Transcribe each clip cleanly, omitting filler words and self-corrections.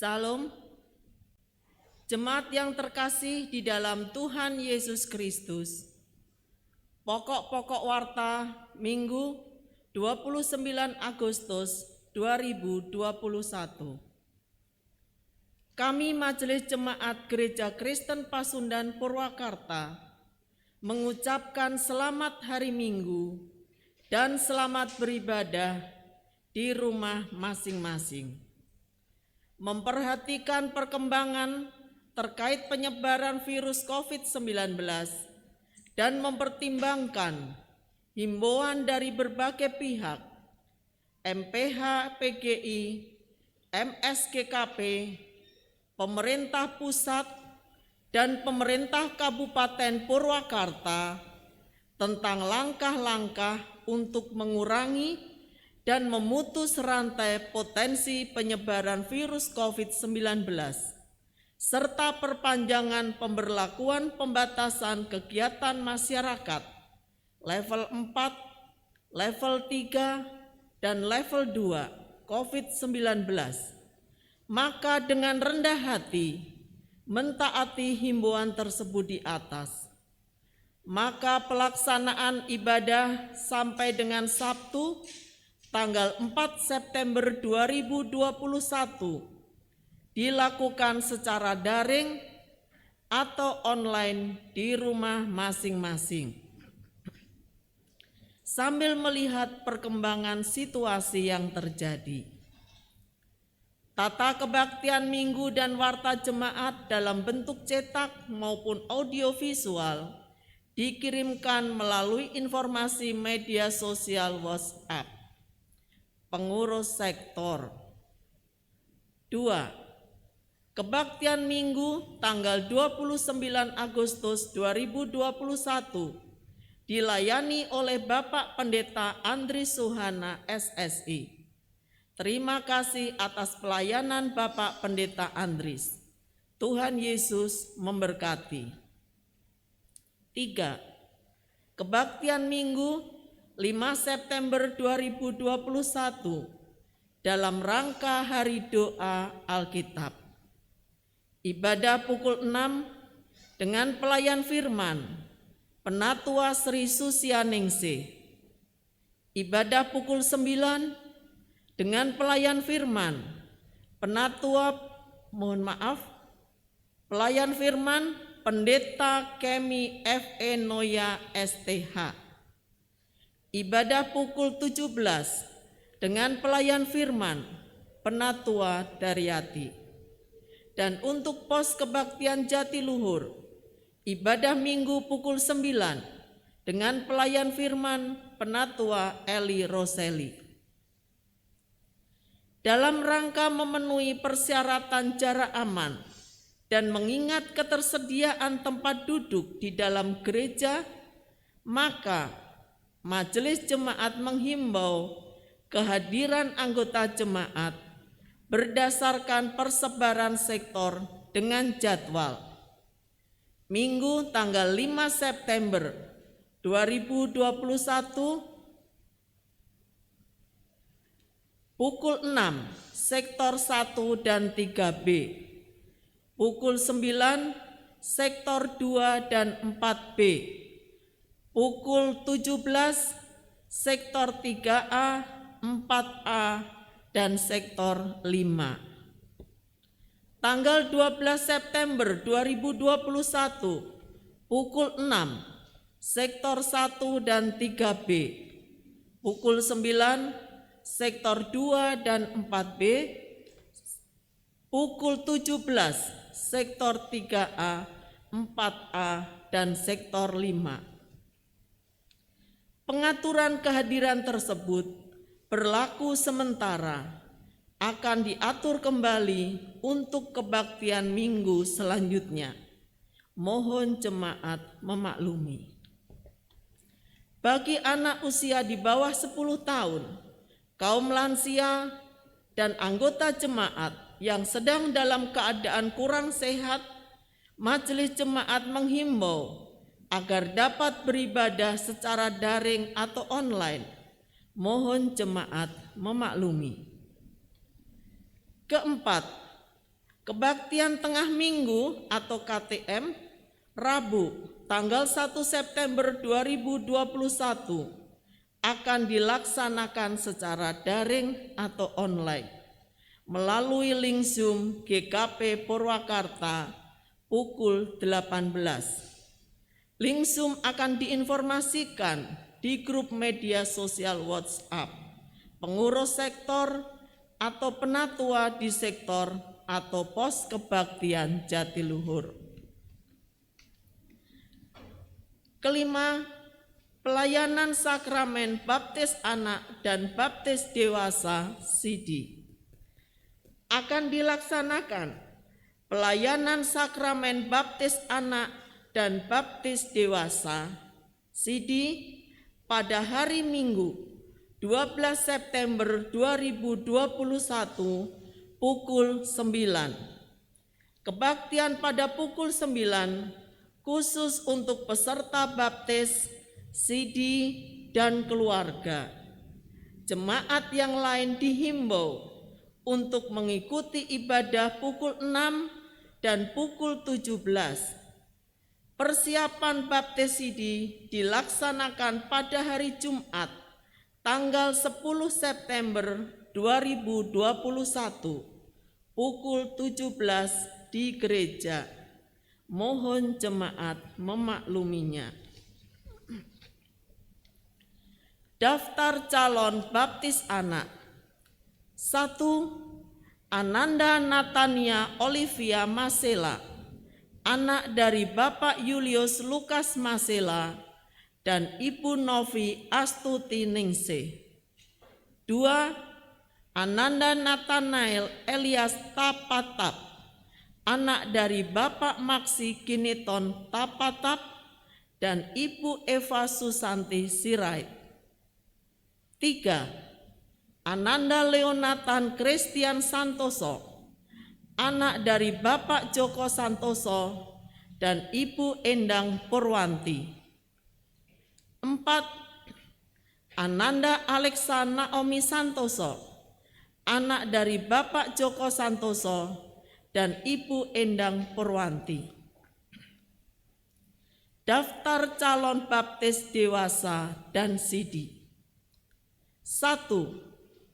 Salam, jemaat yang terkasih di dalam Tuhan Yesus Kristus. Pokok-pokok warta Minggu 29 Agustus 2021. Kami Majelis Jemaat Gereja Kristen Pasundan Purwakarta mengucapkan selamat hari Minggu dan selamat beribadah di rumah masing-masing. Memperhatikan perkembangan terkait penyebaran virus COVID-19 dan mempertimbangkan himbauan dari berbagai pihak, MPH, PGI, MSGKP, pemerintah pusat, dan pemerintah Kabupaten Purwakarta tentang langkah-langkah untuk mengurangi dan memutus rantai potensi penyebaran virus COVID-19, serta perpanjangan pemberlakuan pembatasan kegiatan masyarakat level 4, level 3, dan level 2 COVID-19, maka dengan rendah hati mentaati himbauan tersebut di atas. Maka pelaksanaan ibadah sampai dengan Sabtu tanggal 4 September 2021 dilakukan secara daring atau online di rumah masing-masing. Sambil melihat perkembangan situasi yang terjadi, tata kebaktian minggu dan warta jemaat dalam bentuk cetak maupun audiovisual dikirimkan melalui informasi media sosial WhatsApp pengurus sektor. 2. Kebaktian Minggu tanggal 29 Agustus 2021 dilayani oleh Bapak Pendeta Andri Suhana SSI. Terima kasih atas pelayanan Bapak Pendeta Andris. Tuhan Yesus memberkati. 3. Kebaktian Minggu 5 September 2021 dalam rangka Hari Doa Alkitab. Ibadah pukul 6 dengan pelayan firman Penatua Sri Susianingsih. Ibadah pukul 9 dengan pelayan firman pelayan firman Pendeta Kemi F.E. Noya STH. Ibadah pukul 17 dengan pelayan firman Penatua Daryati. Dan untuk pos kebaktian Jatiluhur, ibadah Minggu pukul 9 dengan pelayan firman Penatua Eli Roseli. Dalam rangka memenuhi persyaratan jarak aman dan mengingat ketersediaan tempat duduk di dalam gereja, maka Majelis Jemaat menghimbau kehadiran anggota jemaat berdasarkan persebaran sektor dengan jadwal. Minggu tanggal 5 September 2021 pukul 6 sektor 1 dan 3B, pukul 9 sektor 2 dan 4B, pukul 17 sektor 3A, 4A, dan sektor 5. Tanggal 12 September 2021 pukul 6 sektor 1 dan 3B, pukul 9 sektor 2 dan 4B, pukul 17 sektor 3A, 4A, dan sektor 5. Pengaturan kehadiran tersebut berlaku sementara, akan diatur kembali untuk kebaktian minggu selanjutnya. Mohon jemaat memaklumi. Bagi anak usia di bawah 10 tahun, kaum lansia, dan anggota jemaat yang sedang dalam keadaan kurang sehat, Majelis Jemaat menghimbau agar dapat beribadah secara daring atau online. Mohon jemaat memaklumi. Keempat, Kebaktian tengah minggu atau KTM Rabu tanggal 1 September 2021 akan dilaksanakan secara daring atau online melalui link Zoom GKP Purwakarta pukul 18. Link Zoom akan diinformasikan di grup media sosial WhatsApp, pengurus sektor atau penatua di sektor atau pos kebaktian Jatiluhur. Kelima, pelayanan sakramen baptis anak dan baptis dewasa (SIDI). Akan dilaksanakan pelayanan sakramen baptis anak dan baptis dewasa (SIDI) pada hari Minggu 12 September 2021 pukul 9. Kebaktian pada pukul 9 khusus untuk peserta baptis, SIDI, dan keluarga. Jemaat yang lain dihimbau untuk mengikuti ibadah pukul 6 dan pukul 17. Persiapan baptis SIDI dilaksanakan pada hari Jumat, tanggal 10 September 2021, pukul 17 di gereja. Mohon jemaat memakluminya. Daftar calon baptis anak. 1. Ananda Natania Olivia Masela, anak dari Bapak Julius Lukas Masela dan Ibu Novi Astuti Ningsih. 2. Ananda Nathanael Elias Tapatap, anak dari Bapak Maksi Kiniton Tapatap dan Ibu Eva Susanti Sirait. 3. Ananda Leonatan Christian Santoso, anak dari Bapak Joko Santoso dan Ibu Endang Purwanti. 4. Ananda Alexa Naomi Santoso, anak dari Bapak Joko Santoso dan Ibu Endang Purwanti. Daftar calon baptis dewasa dan SIDI. 1.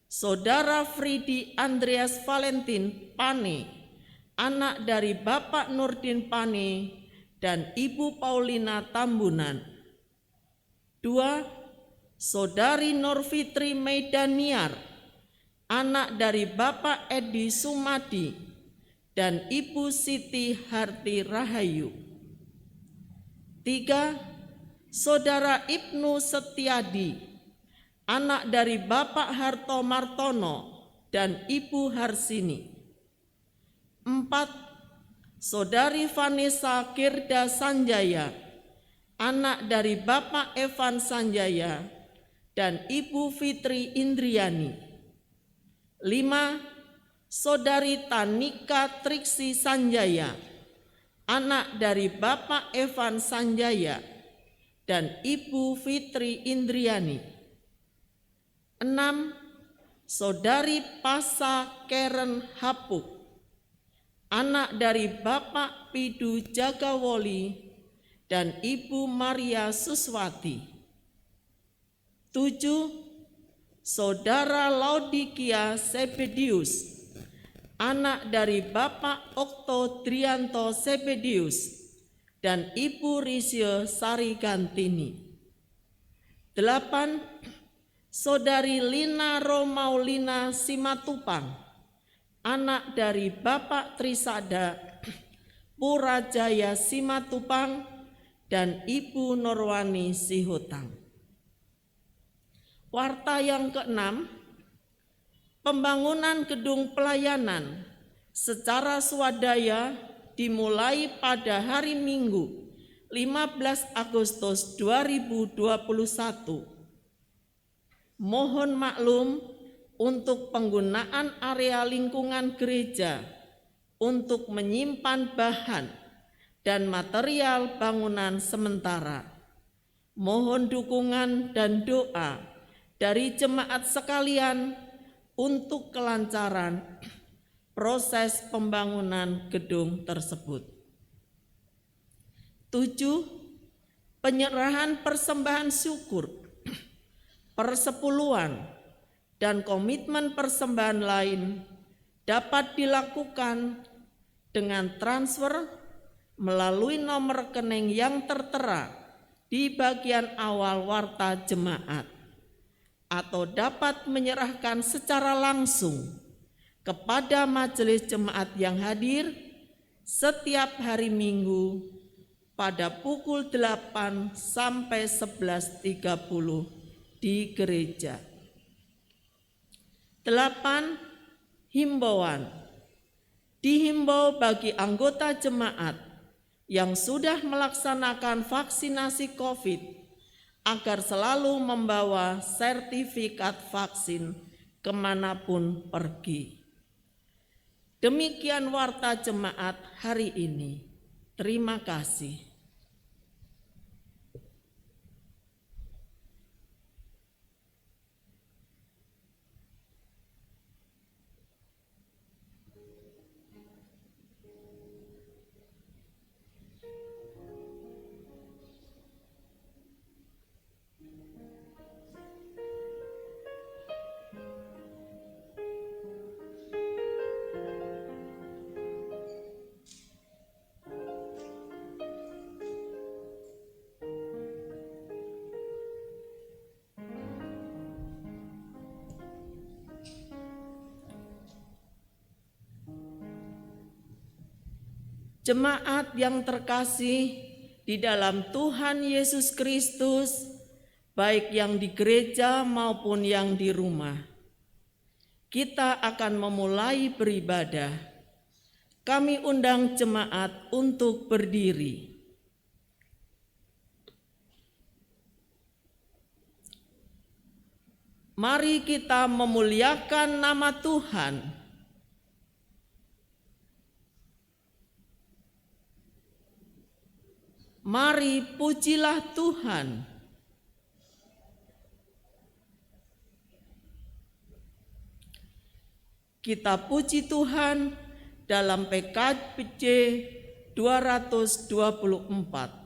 Saudara Fridi Andreas Valentin Pane, anak dari Bapak Nurdin Pane dan Ibu Paulina Tambunan. 2. Saudari Norfitri Meidaniar, anak dari Bapak Edi Sumadi dan Ibu Siti Harti Rahayu. 3. Saudara Ibnu Setiadi, anak dari Bapak Harto Martono dan Ibu Harsini. 4. Saudari Vanessa Kirda Sanjaya, anak dari Bapak Evan Sanjaya dan Ibu Fitri Indriani. 5. Saudari Tanika Triksi Sanjaya, anak dari Bapak Evan Sanjaya dan Ibu Fitri Indriani. 6. Saudari Pasa Keren Hapuk, anak dari Bapak Pidu Jagawoli dan Ibu Maria Suswati. 7. Saudara Laudikia Sebedius, anak dari Bapak Okto Drianto Sebedius dan Ibu Risio Sari Gantini. 8. Saudari Lina Romaulina Simatupang, anak dari Bapak Trisada Purajaya Simatupang dan Ibu Norwani Sihutang. Warta yang ke-6, pembangunan gedung pelayanan secara swadaya dimulai pada hari Minggu 15 Agustus 2021. Mohon maklum untuk penggunaan area lingkungan gereja untuk menyimpan bahan dan material bangunan sementara. Mohon dukungan dan doa dari jemaat sekalian untuk kelancaran proses pembangunan gedung tersebut. 7. Penyerahan persembahan syukur, persepuluhan, dan komitmen persembahan lain dapat dilakukan dengan transfer melalui nomor rekening yang tertera di bagian awal warta jemaat, atau dapat menyerahkan secara langsung kepada majelis jemaat yang hadir setiap hari Minggu pada pukul 8 sampai 11.30 di gereja. 8. Himbauan. Dihimbau bagi anggota jemaat yang sudah melaksanakan vaksinasi COVID agar selalu membawa sertifikat vaksin kemanapun pergi. Demikian warta jemaat hari ini. Terima kasih. Jemaat yang terkasih di dalam Tuhan Yesus Kristus, baik yang di gereja maupun yang di rumah, kita akan memulai beribadah. Kami undang jemaat untuk berdiri. Mari kita memuliakan nama Tuhan. Mari pujilah Tuhan. Kita puji Tuhan dalam PKJ 224.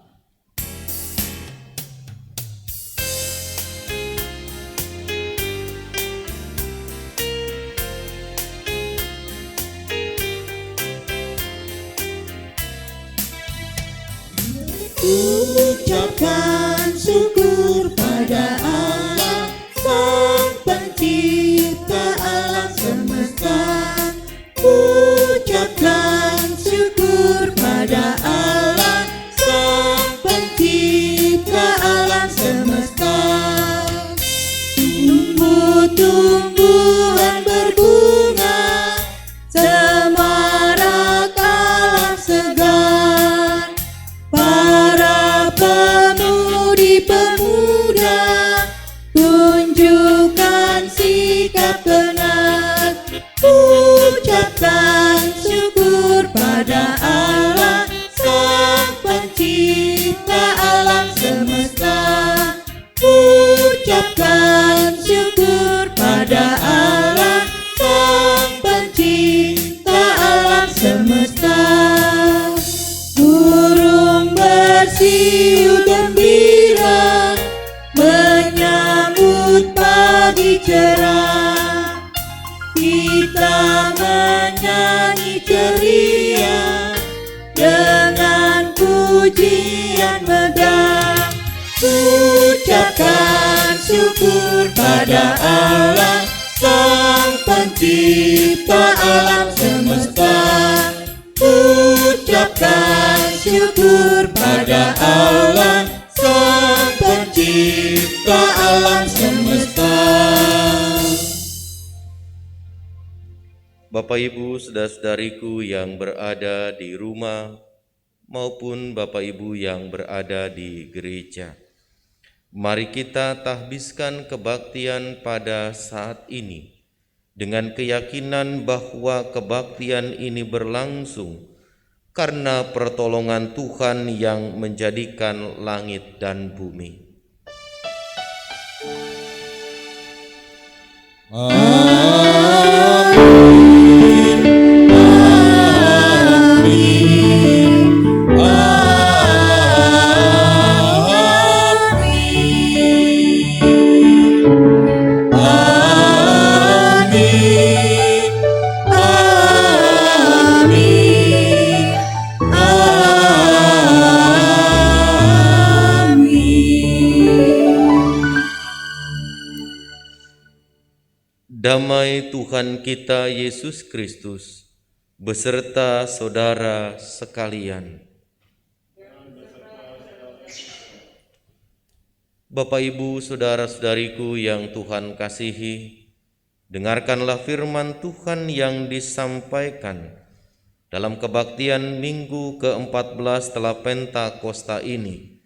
Ucapkan syukur pada Allah, Sang Pencipta alam semesta. Ucapkan syukur pada Allah, Sang Pencipta alam semesta. Tumbuh-tumbuhan berbunga, semarak alam segar. Para pemudi-pemuda tunjukkan sikap benar. Ucapkan syukur pada Allah, Sang Pencipta alam semesta. Ucapkan syukur pada Allah, Sang Pencipta alam semesta. Burung bersiul gembira menyambut pagi cerah. Kita menyanyi ceria dengan pujian megah. Ucapkan syukur pada Allah, Sang Pencipta alam semesta. Ucapkan syukur pada Allah, Sang Pencipta alam semesta. Bapak Ibu, saudara-saudariku yang berada di rumah maupun Bapak Ibu yang berada di gereja, mari kita tahbiskan kebaktian pada saat ini dengan keyakinan bahwa kebaktian ini berlangsung karena pertolongan Tuhan yang menjadikan langit dan bumi. Amin. Damai Tuhan kita Yesus Kristus beserta saudara sekalian. Bapak, Ibu, saudara-saudariku yang Tuhan kasihi, dengarkanlah firman Tuhan yang disampaikan dalam kebaktian Minggu ke-14 setelah Pentakosta ini,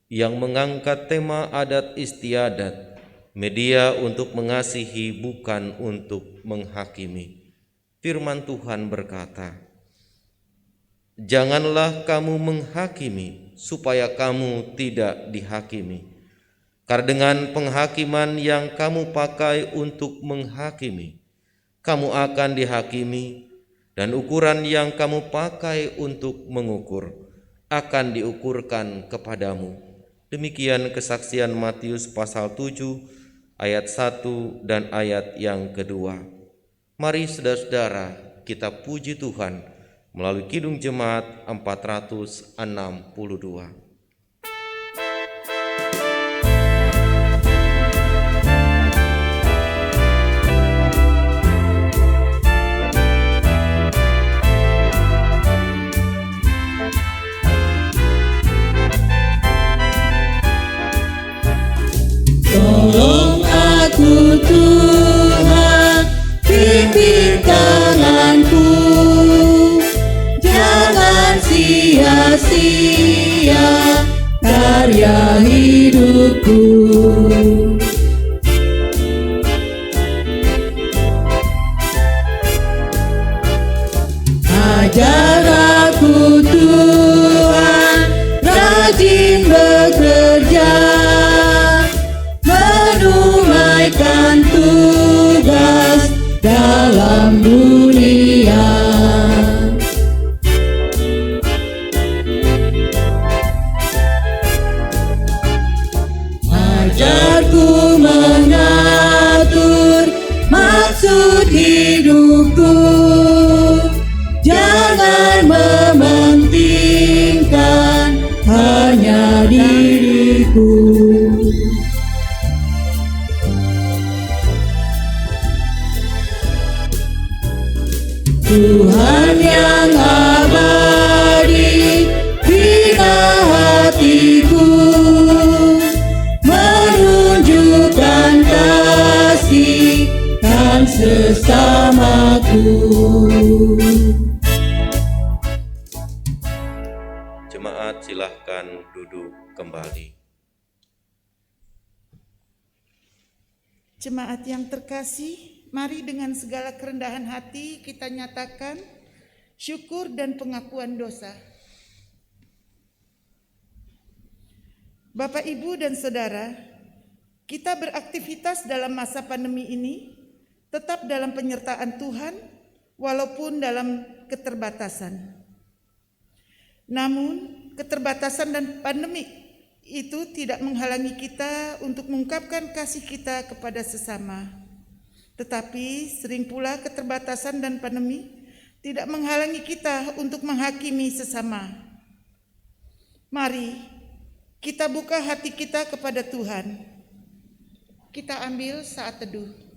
yang mengangkat tema adat istiadat, media untuk mengasihi bukan untuk menghakimi. Firman Tuhan berkata, "Janganlah kamu menghakimi supaya kamu tidak dihakimi. Karena dengan penghakiman yang kamu pakai untuk menghakimi, kamu akan dihakimi, dan ukuran yang kamu pakai untuk mengukur akan diukurkan kepadamu." Demikian kesaksian Matius pasal 7 ayat 1 dan ayat yang kedua. Mari saudara-saudara kita puji Tuhan melalui Kidung Jemaat 462. Tolong aku Tuhan, pimpin tanganku, jangan sia-sia karya hidupku. Ajar aku Tuhan, rajin bekerja, menunaikan tugas dalam dunia. Ajarku mengatur maksud hidupku, jangan mementingkan hanya diriku. Tuhan yang abadi, bina hatiku, menunjukkan kasih kan sesamaku. Jemaat silahkan duduk kembali. Jemaat yang terkasih, mari dengan segala kerendahan hati kita nyatakan syukur dan pengakuan dosa. Bapak, Ibu, dan Saudara, kita beraktivitas dalam masa pandemi ini tetap dalam penyertaan Tuhan walaupun dalam keterbatasan. Namun, keterbatasan dan pandemi itu tidak menghalangi kita untuk mengungkapkan kasih kita kepada sesama. Tetapi sering pula keterbatasan dan pandemi tidak menghalangi kita untuk menghakimi sesama. Mari kita buka hati kita kepada Tuhan. Kita ambil saat teduh.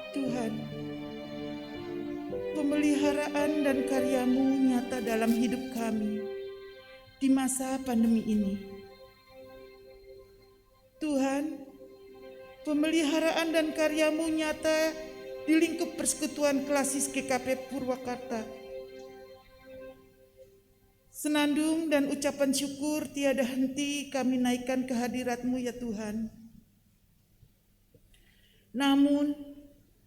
Tuhan, pemeliharaan dan karya-Mu nyata dalam hidup kami di masa pandemi ini. Tuhan, pemeliharaan dan karya-Mu nyata di lingkup persekutuan klasis GKP Purwakarta. Senandung dan ucapan syukur tiada henti kami naikkan ke hadirat-Mu ya Tuhan. Namun,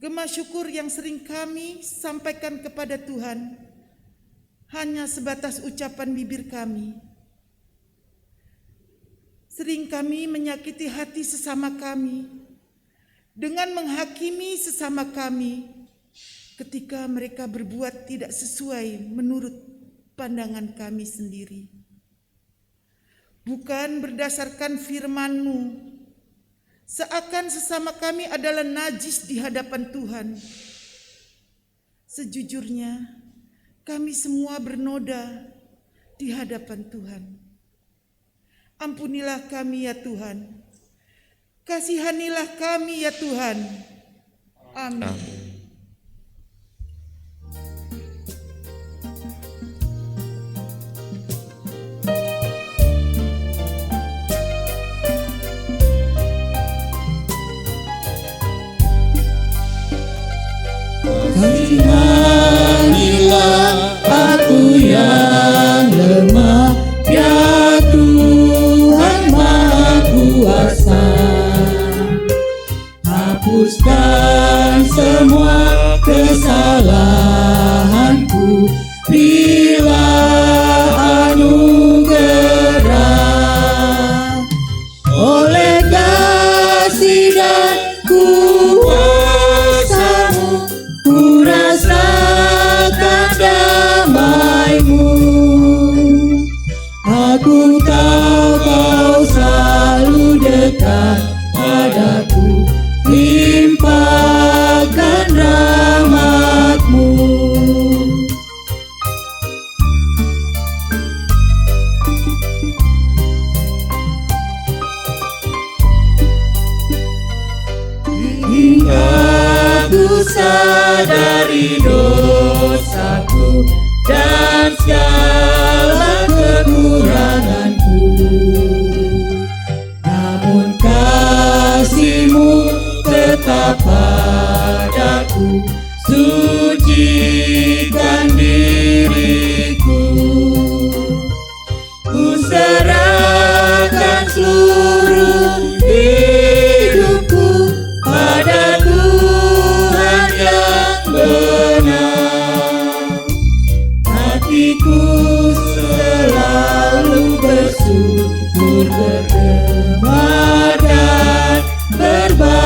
Gema syukur yang sering kami sampaikan kepada Tuhan hanya sebatas ucapan bibir kami. Sering kami menyakiti hati sesama kami dengan menghakimi sesama kami ketika mereka berbuat tidak sesuai menurut pandangan kami sendiri. Bukan berdasarkan firman-Mu, seakan sesama kami adalah najis di hadapan Tuhan. Sejujurnya, kami semua bernoda di hadapan Tuhan. Ampunilah kami ya Tuhan. Kasihanilah kami ya Tuhan. Amin. Kasihanilah aku yang lemah, ya Tuhan Maha Kuasa. Hapuskan semua kesalahanku, berilah anugerah. Oleh kasih dan kuasa-Mu, ku rasakan damai-Mu. Aku tahu Kau selalu dekat padaku, limpahkan rahmat-Mu. Hingga ku sadari dosaku dan segala kekuranganku, namun kasih-Mu tetap padaku, sucikan diriku. Ku serahkan seluruh hidupku pada Tuhan yang benar. Hatiku selalu bersyukur, bergema dan berbahagia.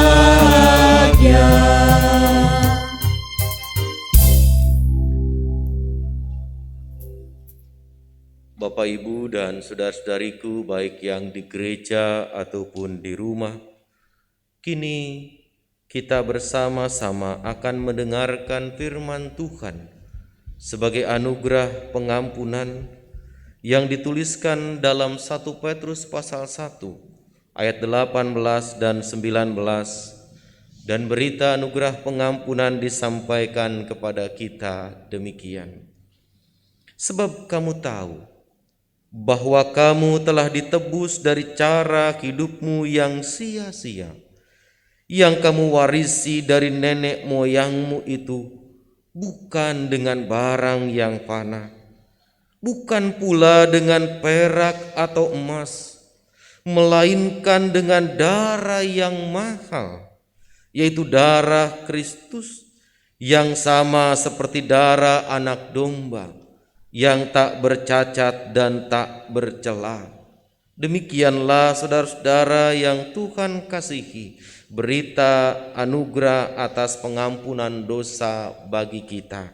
Bapak, Ibu, dan saudara-saudariku baik yang di gereja ataupun di rumah, kini kita bersama-sama akan mendengarkan firman Tuhan sebagai anugerah pengampunan yang dituliskan dalam 1 Petrus pasal 1 ayat 18 dan 19, dan berita anugerah pengampunan disampaikan kepada kita demikian. Sebab kamu tahu bahwa kamu telah ditebus dari cara hidupmu yang sia-sia, yang kamu warisi dari nenek moyangmu itu, bukan dengan barang yang fana, bukan pula dengan perak atau emas, melainkan dengan darah yang mahal, yaitu darah Kristus, yang sama seperti darah anak domba, yang tak bercacat dan tak bercela. Demikianlah saudara-saudara yang Tuhan kasihi, berita anugerah atas pengampunan dosa bagi kita.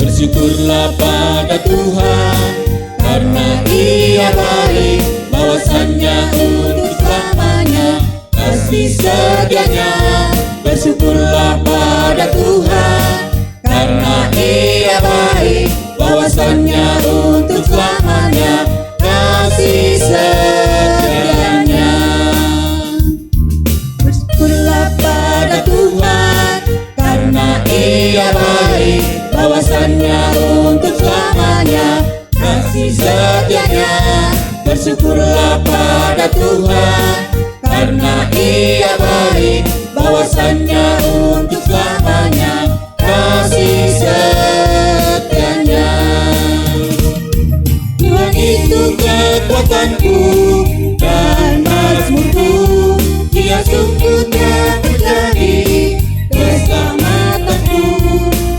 Bersyukurlah pada Tuhan, karena Ia baik, bahwasannya untuk selamanya kasih setianya. Bersyukurlah pada Tuhan, karena Ia baik, bahwasannya untuk selamanya kasih setianya. Bersyukurlah pada Tuhan, karena Ia baik, bahwasannya untuk selamanya kasih setianya. Bersyukurlah pada Tuhan, karena Ia baik, baik, bahwasannya untuk selamanya kasih setianya. Tuhan itu kekuatanku dan mazmurku, Dia sungguh telah menjadi keselamatanku.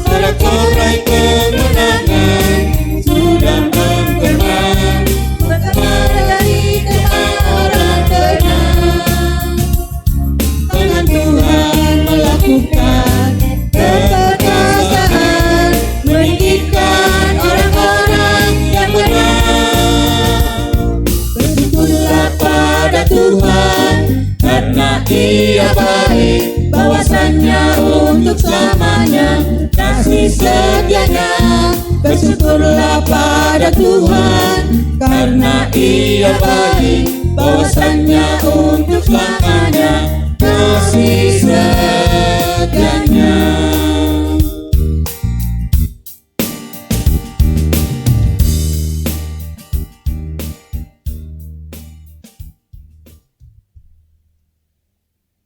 Sorak-sorai kemenangan sudah menggema, berkabar dari Tuhan orang tenang. Tangan Tuhan melakukan keperkasaan, meninggikan orang-orang yang benar. Bersyukurlah pada Tuhan, karena Ia baik, bahwasannya untuk selamanya kasih setianya. Bersyukurlah pada Tuhan, karena Ia baik, bahwasannya untuk selamanya kasih setianya.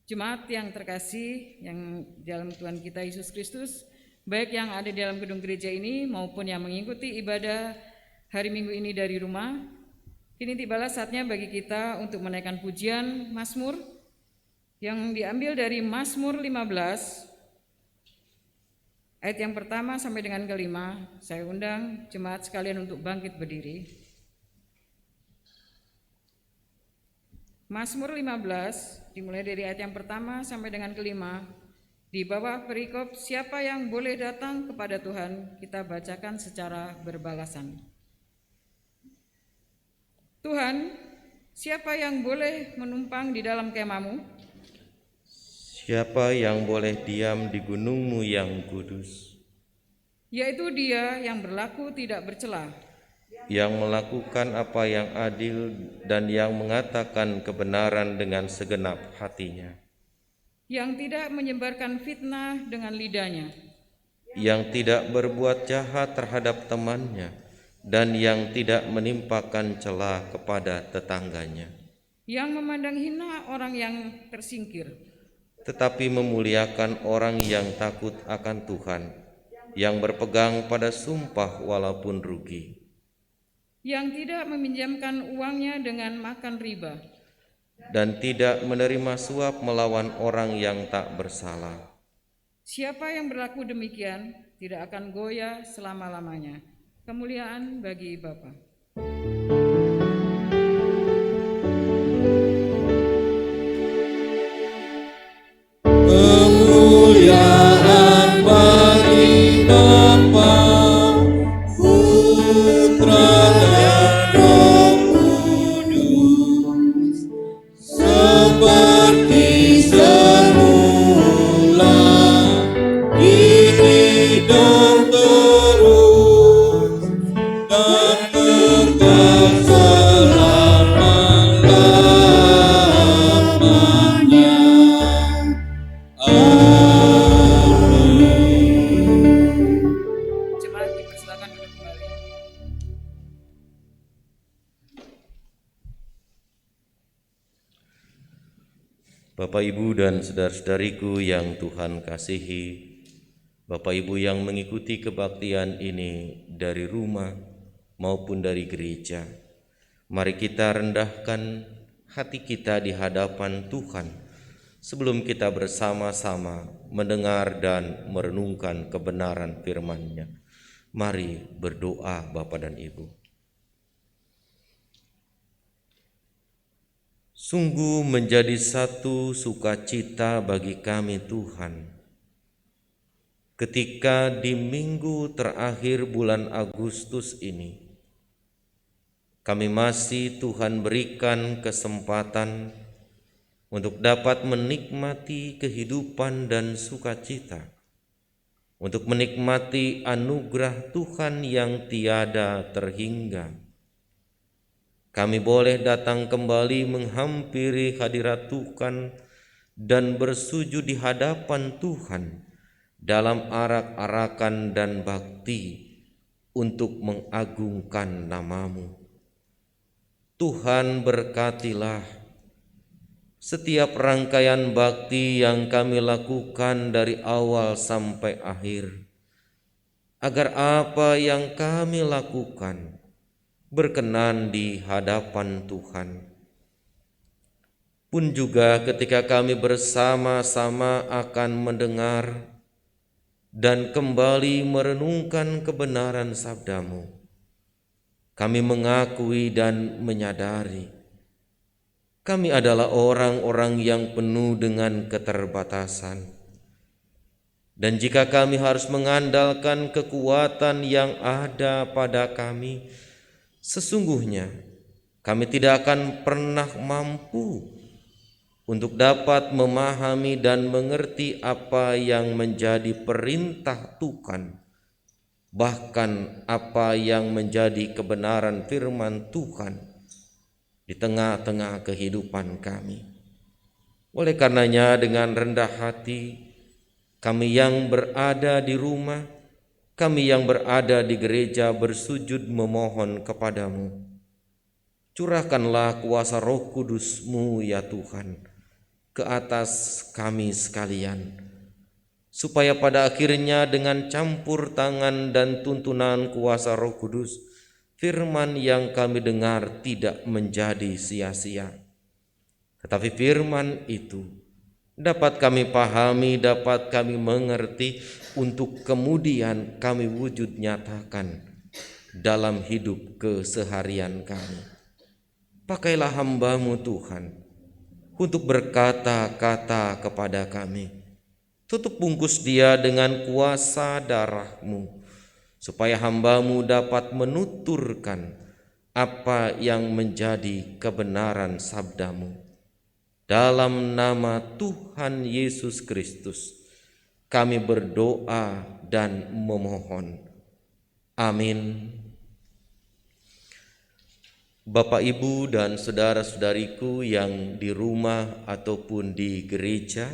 Jemaat yang terkasih yang dalam Tuhan kita Yesus Kristus, baik yang ada di dalam gedung gereja ini maupun yang mengikuti ibadah hari Minggu ini dari rumah, kini tibalah saatnya bagi kita untuk menaikkan pujian Mazmur yang diambil dari Mazmur 15 ayat yang pertama sampai dengan kelima. Saya undang jemaat sekalian untuk bangkit berdiri. Mazmur 15 dimulai dari ayat yang pertama sampai dengan kelima. Di bawah perikop siapa yang boleh datang kepada Tuhan, kita bacakan secara berbalasan. Tuhan, siapa yang boleh menumpang di dalam kemahmu? Siapa yang boleh diam di gunungmu yang kudus? Yaitu Dia yang berlaku tidak bercela, Yang melakukan apa yang adil dan yang mengatakan kebenaran dengan segenap hatinya, yang tidak menyebarkan fitnah dengan lidahnya, yang tidak berbuat jahat terhadap temannya, dan yang tidak menimpakan celah kepada tetangganya, yang memandang hina orang yang tersingkir, tetapi memuliakan orang yang takut akan Tuhan, yang berpegang pada sumpah walaupun rugi, yang tidak meminjamkan uangnya dengan makan riba, dan tidak menerima suap melawan orang yang tak bersalah. Siapa yang berlaku demikian tidak akan goyah selama-lamanya. Kemuliaan bagi Bapa. Kemuliaan bagi Bapa, Putra dan Roh Kudus, seperti semula, kini dan terus, dan kekal selama-lamanya. Jemaat dipersilakan duduk kembali. Bapak, Ibu, dan saudara-saudariku yang Tuhan kasihi, Bapak Ibu yang mengikuti kebaktian ini dari rumah maupun dari gereja, mari kita rendahkan hati kita di hadapan Tuhan sebelum kita bersama-sama mendengar dan merenungkan kebenaran firman-Nya. Mari berdoa Bapak dan Ibu. Sungguh menjadi satu sukacita bagi kami Tuhan, ketika di minggu terakhir bulan Agustus ini, kami masih Tuhan berikan kesempatan untuk dapat menikmati kehidupan dan sukacita, untuk menikmati anugerah Tuhan yang tiada terhingga. Kami boleh datang kembali menghampiri hadirat Tuhan dan bersujud di hadapan Tuhan dalam arak-arakan dan bakti untuk mengagungkan nama-Mu. Tuhan berkatilah setiap rangkaian bakti yang kami lakukan dari awal sampai akhir, agar apa yang kami lakukan berkenan di hadapan Tuhan. Pun juga ketika kami bersama-sama akan mendengar dan kembali merenungkan kebenaran sabda-Mu, kami mengakui dan menyadari kami adalah orang-orang yang penuh dengan keterbatasan. Dan jika kami harus mengandalkan kekuatan yang ada pada kami, sesungguhnya kami tidak akan pernah mampu untuk dapat memahami dan mengerti apa yang menjadi perintah Tuhan, bahkan apa yang menjadi kebenaran firman Tuhan di tengah-tengah kehidupan kami. Oleh karenanya dengan rendah hati, kami yang berada di rumah, kami yang berada di gereja bersujud memohon kepadamu, curahkanlah kuasa Roh Kudus-Mu ya Tuhan ke atas kami sekalian, supaya pada akhirnya dengan campur tangan dan tuntunan kuasa Roh Kudus, firman yang kami dengar tidak menjadi sia-sia, tetapi firman itu dapat kami pahami, dapat kami mengerti, untuk kemudian kami wujud nyatakan dalam hidup keseharian kami. Pakailah hamba-Mu Tuhan untuk berkata-kata kepada kami. Tutup bungkus dia dengan kuasa darah-Mu, supaya hamba-Mu dapat menuturkan apa yang menjadi kebenaran sabda-Mu. Dalam nama Tuhan Yesus Kristus kami berdoa dan memohon. Amin. Bapak, Ibu, dan saudara-saudariku yang di rumah ataupun di gereja,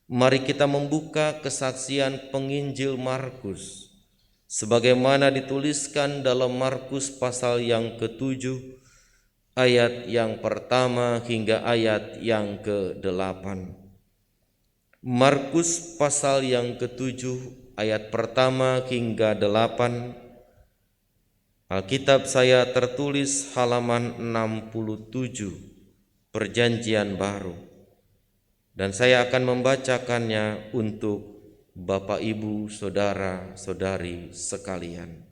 mari kita membuka kesaksian penginjil Markus sebagaimana dituliskan dalam Markus pasal yang ke-7 ayat yang pertama hingga ayat yang ke-8. Markus pasal yang ke-7 ayat pertama hingga 8. Alkitab saya tertulis halaman 67, Perjanjian Baru. Dan saya akan membacakannya untuk Bapak, Ibu, saudara-saudari sekalian.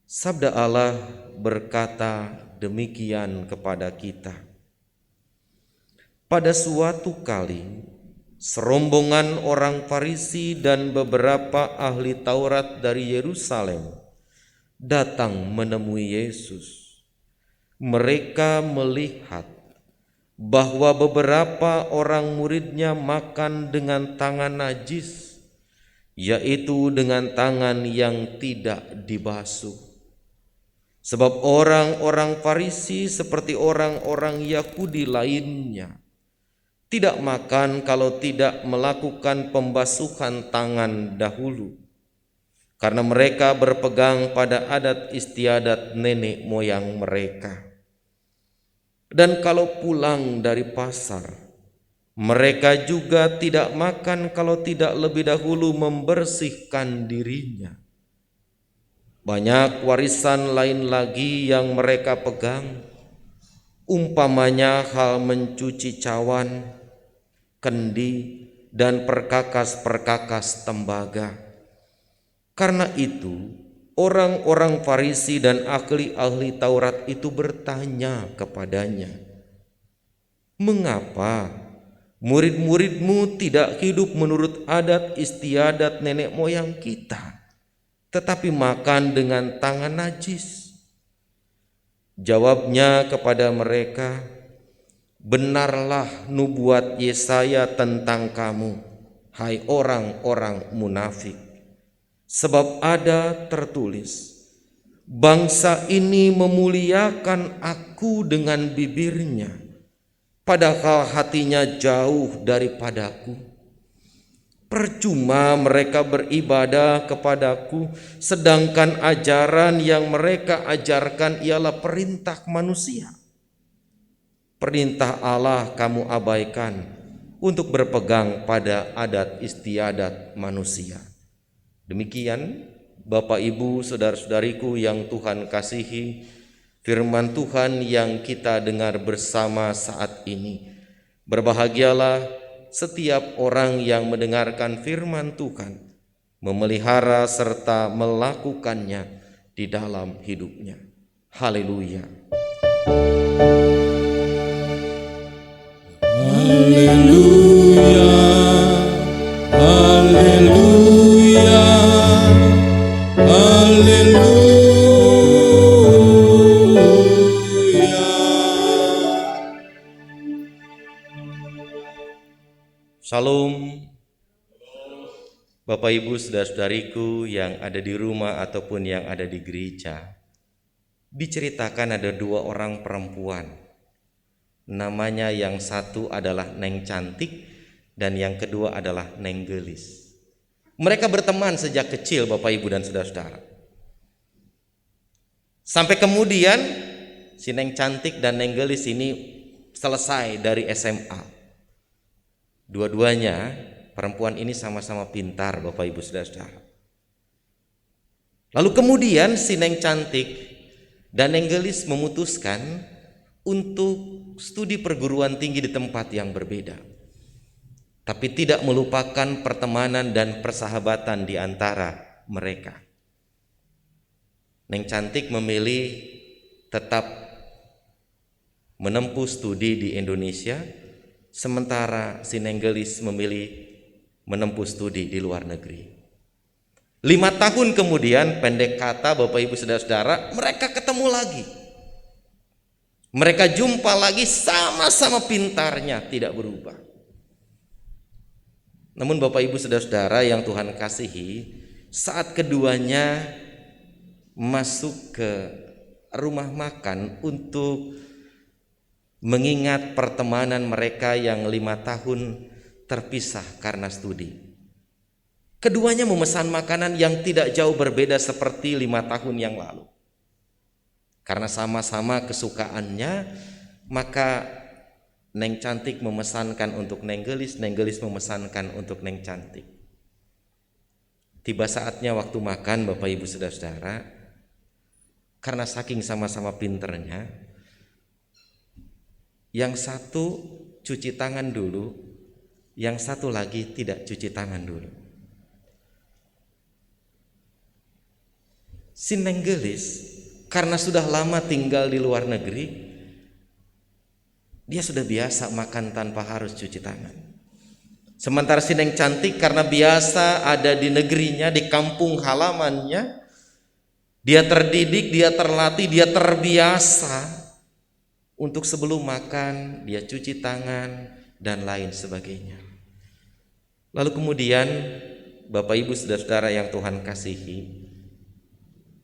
Sabda Allah berkata demikian kepada kita. Pada suatu kali, serombongan orang Farisi dan beberapa ahli Taurat dari Yerusalem datang menemui Yesus. Mereka melihat bahwa beberapa orang muridnya makan dengan tangan najis, yaitu dengan tangan yang tidak dibasuh. Sebab orang-orang Farisi seperti orang-orang Yahudi lainnya tidak makan kalau tidak melakukan pembasuhan tangan dahulu, karena mereka berpegang pada adat istiadat nenek moyang mereka. Dan kalau pulang dari pasar, mereka juga tidak makan kalau tidak lebih dahulu membersihkan dirinya. Banyak warisan lain lagi yang mereka pegang, umpamanya hal mencuci cawan, kendi, dan perkakas-perkakas tembaga. Karena itu, orang-orang Farisi dan ahli-ahli Taurat itu bertanya kepadanya, "Mengapa murid-murid-Mu tidak hidup menurut adat istiadat nenek moyang kita, tetapi makan dengan tangan najis?" Jawabnya kepada mereka, "Benarlah nubuat Yesaya tentang kamu, hai orang-orang munafik. Sebab ada tertulis, bangsa ini memuliakan aku dengan bibirnya, padahal hatinya jauh daripadaku. Percuma mereka beribadah kepadaku, sedangkan ajaran yang mereka ajarkan ialah perintah manusia." perintah Allah kamu abaikan untuk berpegang pada adat istiadat manusia. Demikian Bapak Ibu saudara-saudariku yang Tuhan kasihi, firman Tuhan yang kita dengar bersama saat ini. Berbahagialah setiap orang yang mendengarkan firman Tuhan, memelihara serta melakukannya di dalam hidupnya. Haleluya. Haleluya, haleluya, haleluya. Shalom. Bapak Ibu saudara-saudariku yang ada di rumah ataupun yang ada di gereja. Diceritakan ada 2 orang perempuan. Namanya yang satu adalah Neng Cantik dan yang kedua adalah Neng Gelis. Mereka berteman sejak kecil Bapak Ibu dan saudara-saudara. Sampai kemudian si Neng Cantik dan Neng Gelis ini selesai dari SMA. Dua-duanya perempuan ini sama-sama pintar Bapak Ibu saudara-saudara. Lalu kemudian si Neng Cantik dan Neng Gelis memutuskan untuk studi perguruan tinggi di tempat yang berbeda. Tapi tidak melupakan pertemanan dan persahabatan di antara mereka. Neng Cantik memilih tetap menempuh studi di Indonesia, sementara si Neng Gelis memilih menempuh studi di luar negeri. 5 tahun kemudian, pendek kata Bapak Ibu saudara-saudara, mereka ketemu lagi. Mereka jumpa lagi, sama-sama pintarnya, tidak berubah. Namun Bapak Ibu saudara-saudara yang Tuhan kasihi, saat keduanya masuk ke rumah makan untuk mengingat pertemanan mereka yang 5 tahun terpisah karena studi. Keduanya memesan makanan yang tidak jauh berbeda seperti 5 tahun yang lalu. Karena sama-sama kesukaannya, maka Neng Cantik memesankan untuk Neng Gelis memesankan untuk Neng Cantik. Tiba saatnya waktu makan Bapak Ibu saudara-saudara, karena saking sama-sama pinternya, yang satu cuci tangan dulu, yang satu lagi tidak cuci tangan dulu. Si Neng Gelis karena sudah lama tinggal di luar negeri, dia sudah biasa makan tanpa harus cuci tangan. Sementara si Neng Cantik karena biasa ada di negerinya, di kampung halamannya, dia terdidik, dia terlatih, dia terbiasa untuk sebelum makan dia cuci tangan dan lain sebagainya. Lalu kemudian Bapak Ibu saudara-saudara yang Tuhan kasihi,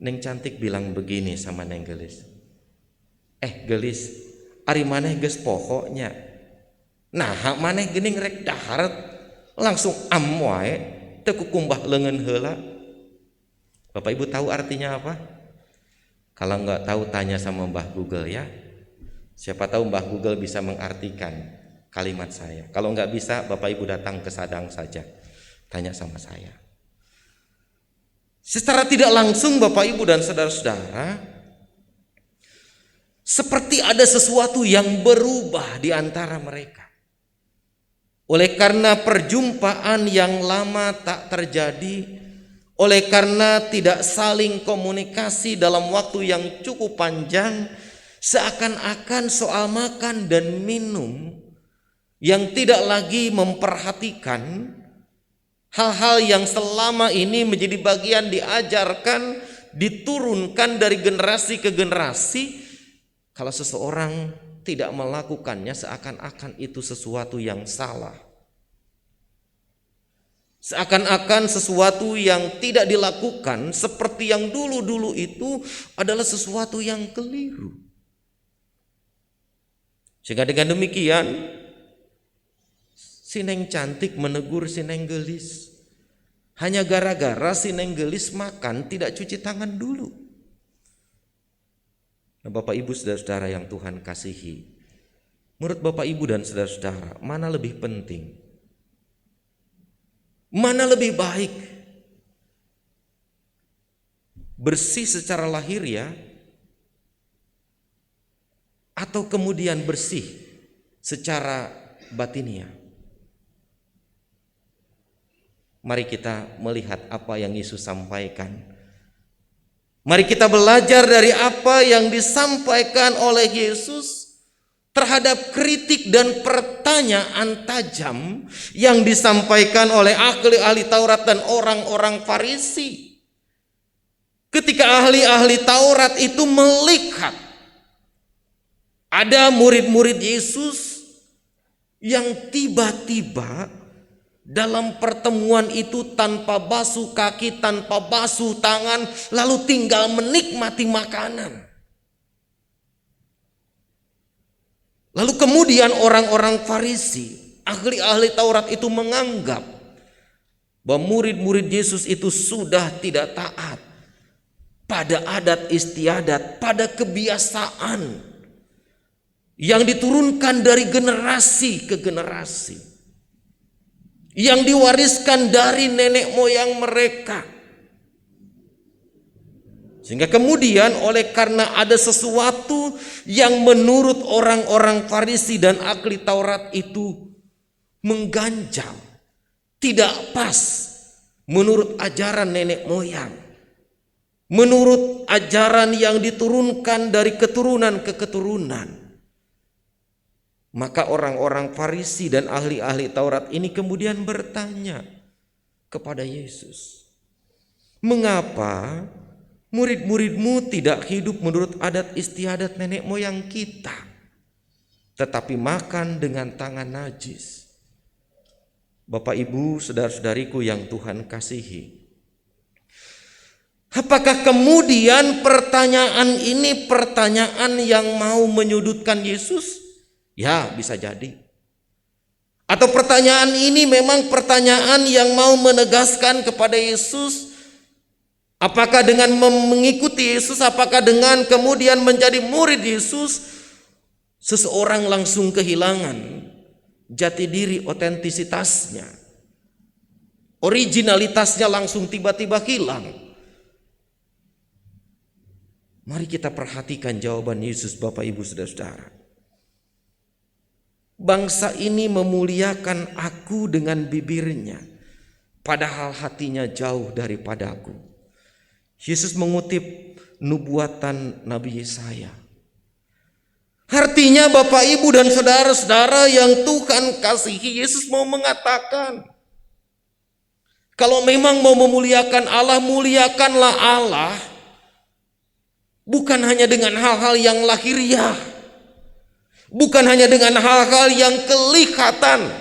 Neng Cantik bilang begini sama Neng Gelis. Gelis, ari maneh geus pokoknya. Nah, maneh geuning rek daharet langsung am wae teu kukumbah leungeun heula. Bapak Ibu tahu artinya apa? Kalau enggak tahu tanya sama Mbah Google ya. Siapa tahu Mbah Google bisa mengartikan kalimat saya. Kalau enggak bisa, Bapak Ibu datang ke Sadang saja, tanya sama saya. Secara tidak langsung Bapak Ibu dan saudara-saudara, seperti ada sesuatu yang berubah di antara mereka. Oleh karena perjumpaan yang lama tak terjadi, oleh karena tidak saling komunikasi dalam waktu yang cukup panjang, seakan-akan soal makan dan minum yang tidak lagi memperhatikan hal-hal yang selama ini menjadi bagian diajarkan, diturunkan dari generasi ke generasi. Kalau seseorang tidak melakukannya, seakan-akan itu sesuatu yang salah. Seakan-akan sesuatu yang tidak dilakukan seperti yang dulu-dulu itu adalah sesuatu yang keliru. Sehingga dengan demikian, si Neng Cantik menegur si Neng Gelis. Hanya gara-gara si Neng Gelis makan tidak cuci tangan dulu. Nah, Bapak Ibu saudara-saudara yang Tuhan kasihi, Menurut Bapak Ibu dan saudara-saudara, mana lebih penting? Mana lebih baik? Bersih secara lahiriah atau kemudian bersih secara batiniah? Mari kita melihat apa yang Yesus sampaikan. Mari kita belajar dari apa yang disampaikan oleh Yesus terhadap kritik dan pertanyaan tajam yang disampaikan oleh ahli-ahli Taurat dan orang-orang Farisi. Ketika ahli-ahli Taurat itu melihat ada murid-murid Yesus yang tiba-tiba dalam pertemuan itu tanpa basuh kaki, tanpa basuh tangan, lalu tinggal menikmati makanan. Lalu kemudian orang-orang Farisi, ahli-ahli Taurat itu menganggap bahwa murid-murid Yesus itu sudah tidak taat pada adat istiadat, pada kebiasaan yang diturunkan dari generasi ke generasi, yang diwariskan dari nenek moyang mereka. Sehingga kemudian oleh karena ada sesuatu yang menurut orang-orang Farisi dan ahli Taurat itu mengganjal, tidak pas menurut ajaran nenek moyang, menurut ajaran yang diturunkan dari keturunan ke keturunan, maka orang-orang Farisi dan ahli-ahli Taurat ini kemudian bertanya kepada Yesus, "Mengapa murid-muridmu tidak hidup menurut adat istiadat nenek moyang kita, tetapi makan dengan tangan najis?" Bapak Ibu, saudara-saudariku yang Tuhan kasihi, apakah kemudian pertanyaan ini pertanyaan yang mau menyudutkan Yesus? Ya, bisa jadi. Atau pertanyaan ini memang pertanyaan yang mau menegaskan kepada Yesus, apakah dengan mengikuti Yesus, apakah dengan kemudian menjadi murid Yesus, seseorang langsung kehilangan jati diri, otentisitasnya, originalitasnya langsung tiba-tiba hilang? Mari kita perhatikan jawaban Yesus, Bapak Ibu saudara-saudara. Bangsa ini memuliakan aku dengan bibirnya, padahal hatinya jauh daripadaku. Yesus mengutip nubuatan Nabi Yesaya. Artinya Bapak Ibu dan saudara-saudara yang Tuhan kasihi, Yesus mau mengatakan, kalau memang mau memuliakan Allah, muliakanlah Allah bukan hanya dengan hal-hal yang lahiriah, bukan hanya dengan hal-hal yang kelihatan,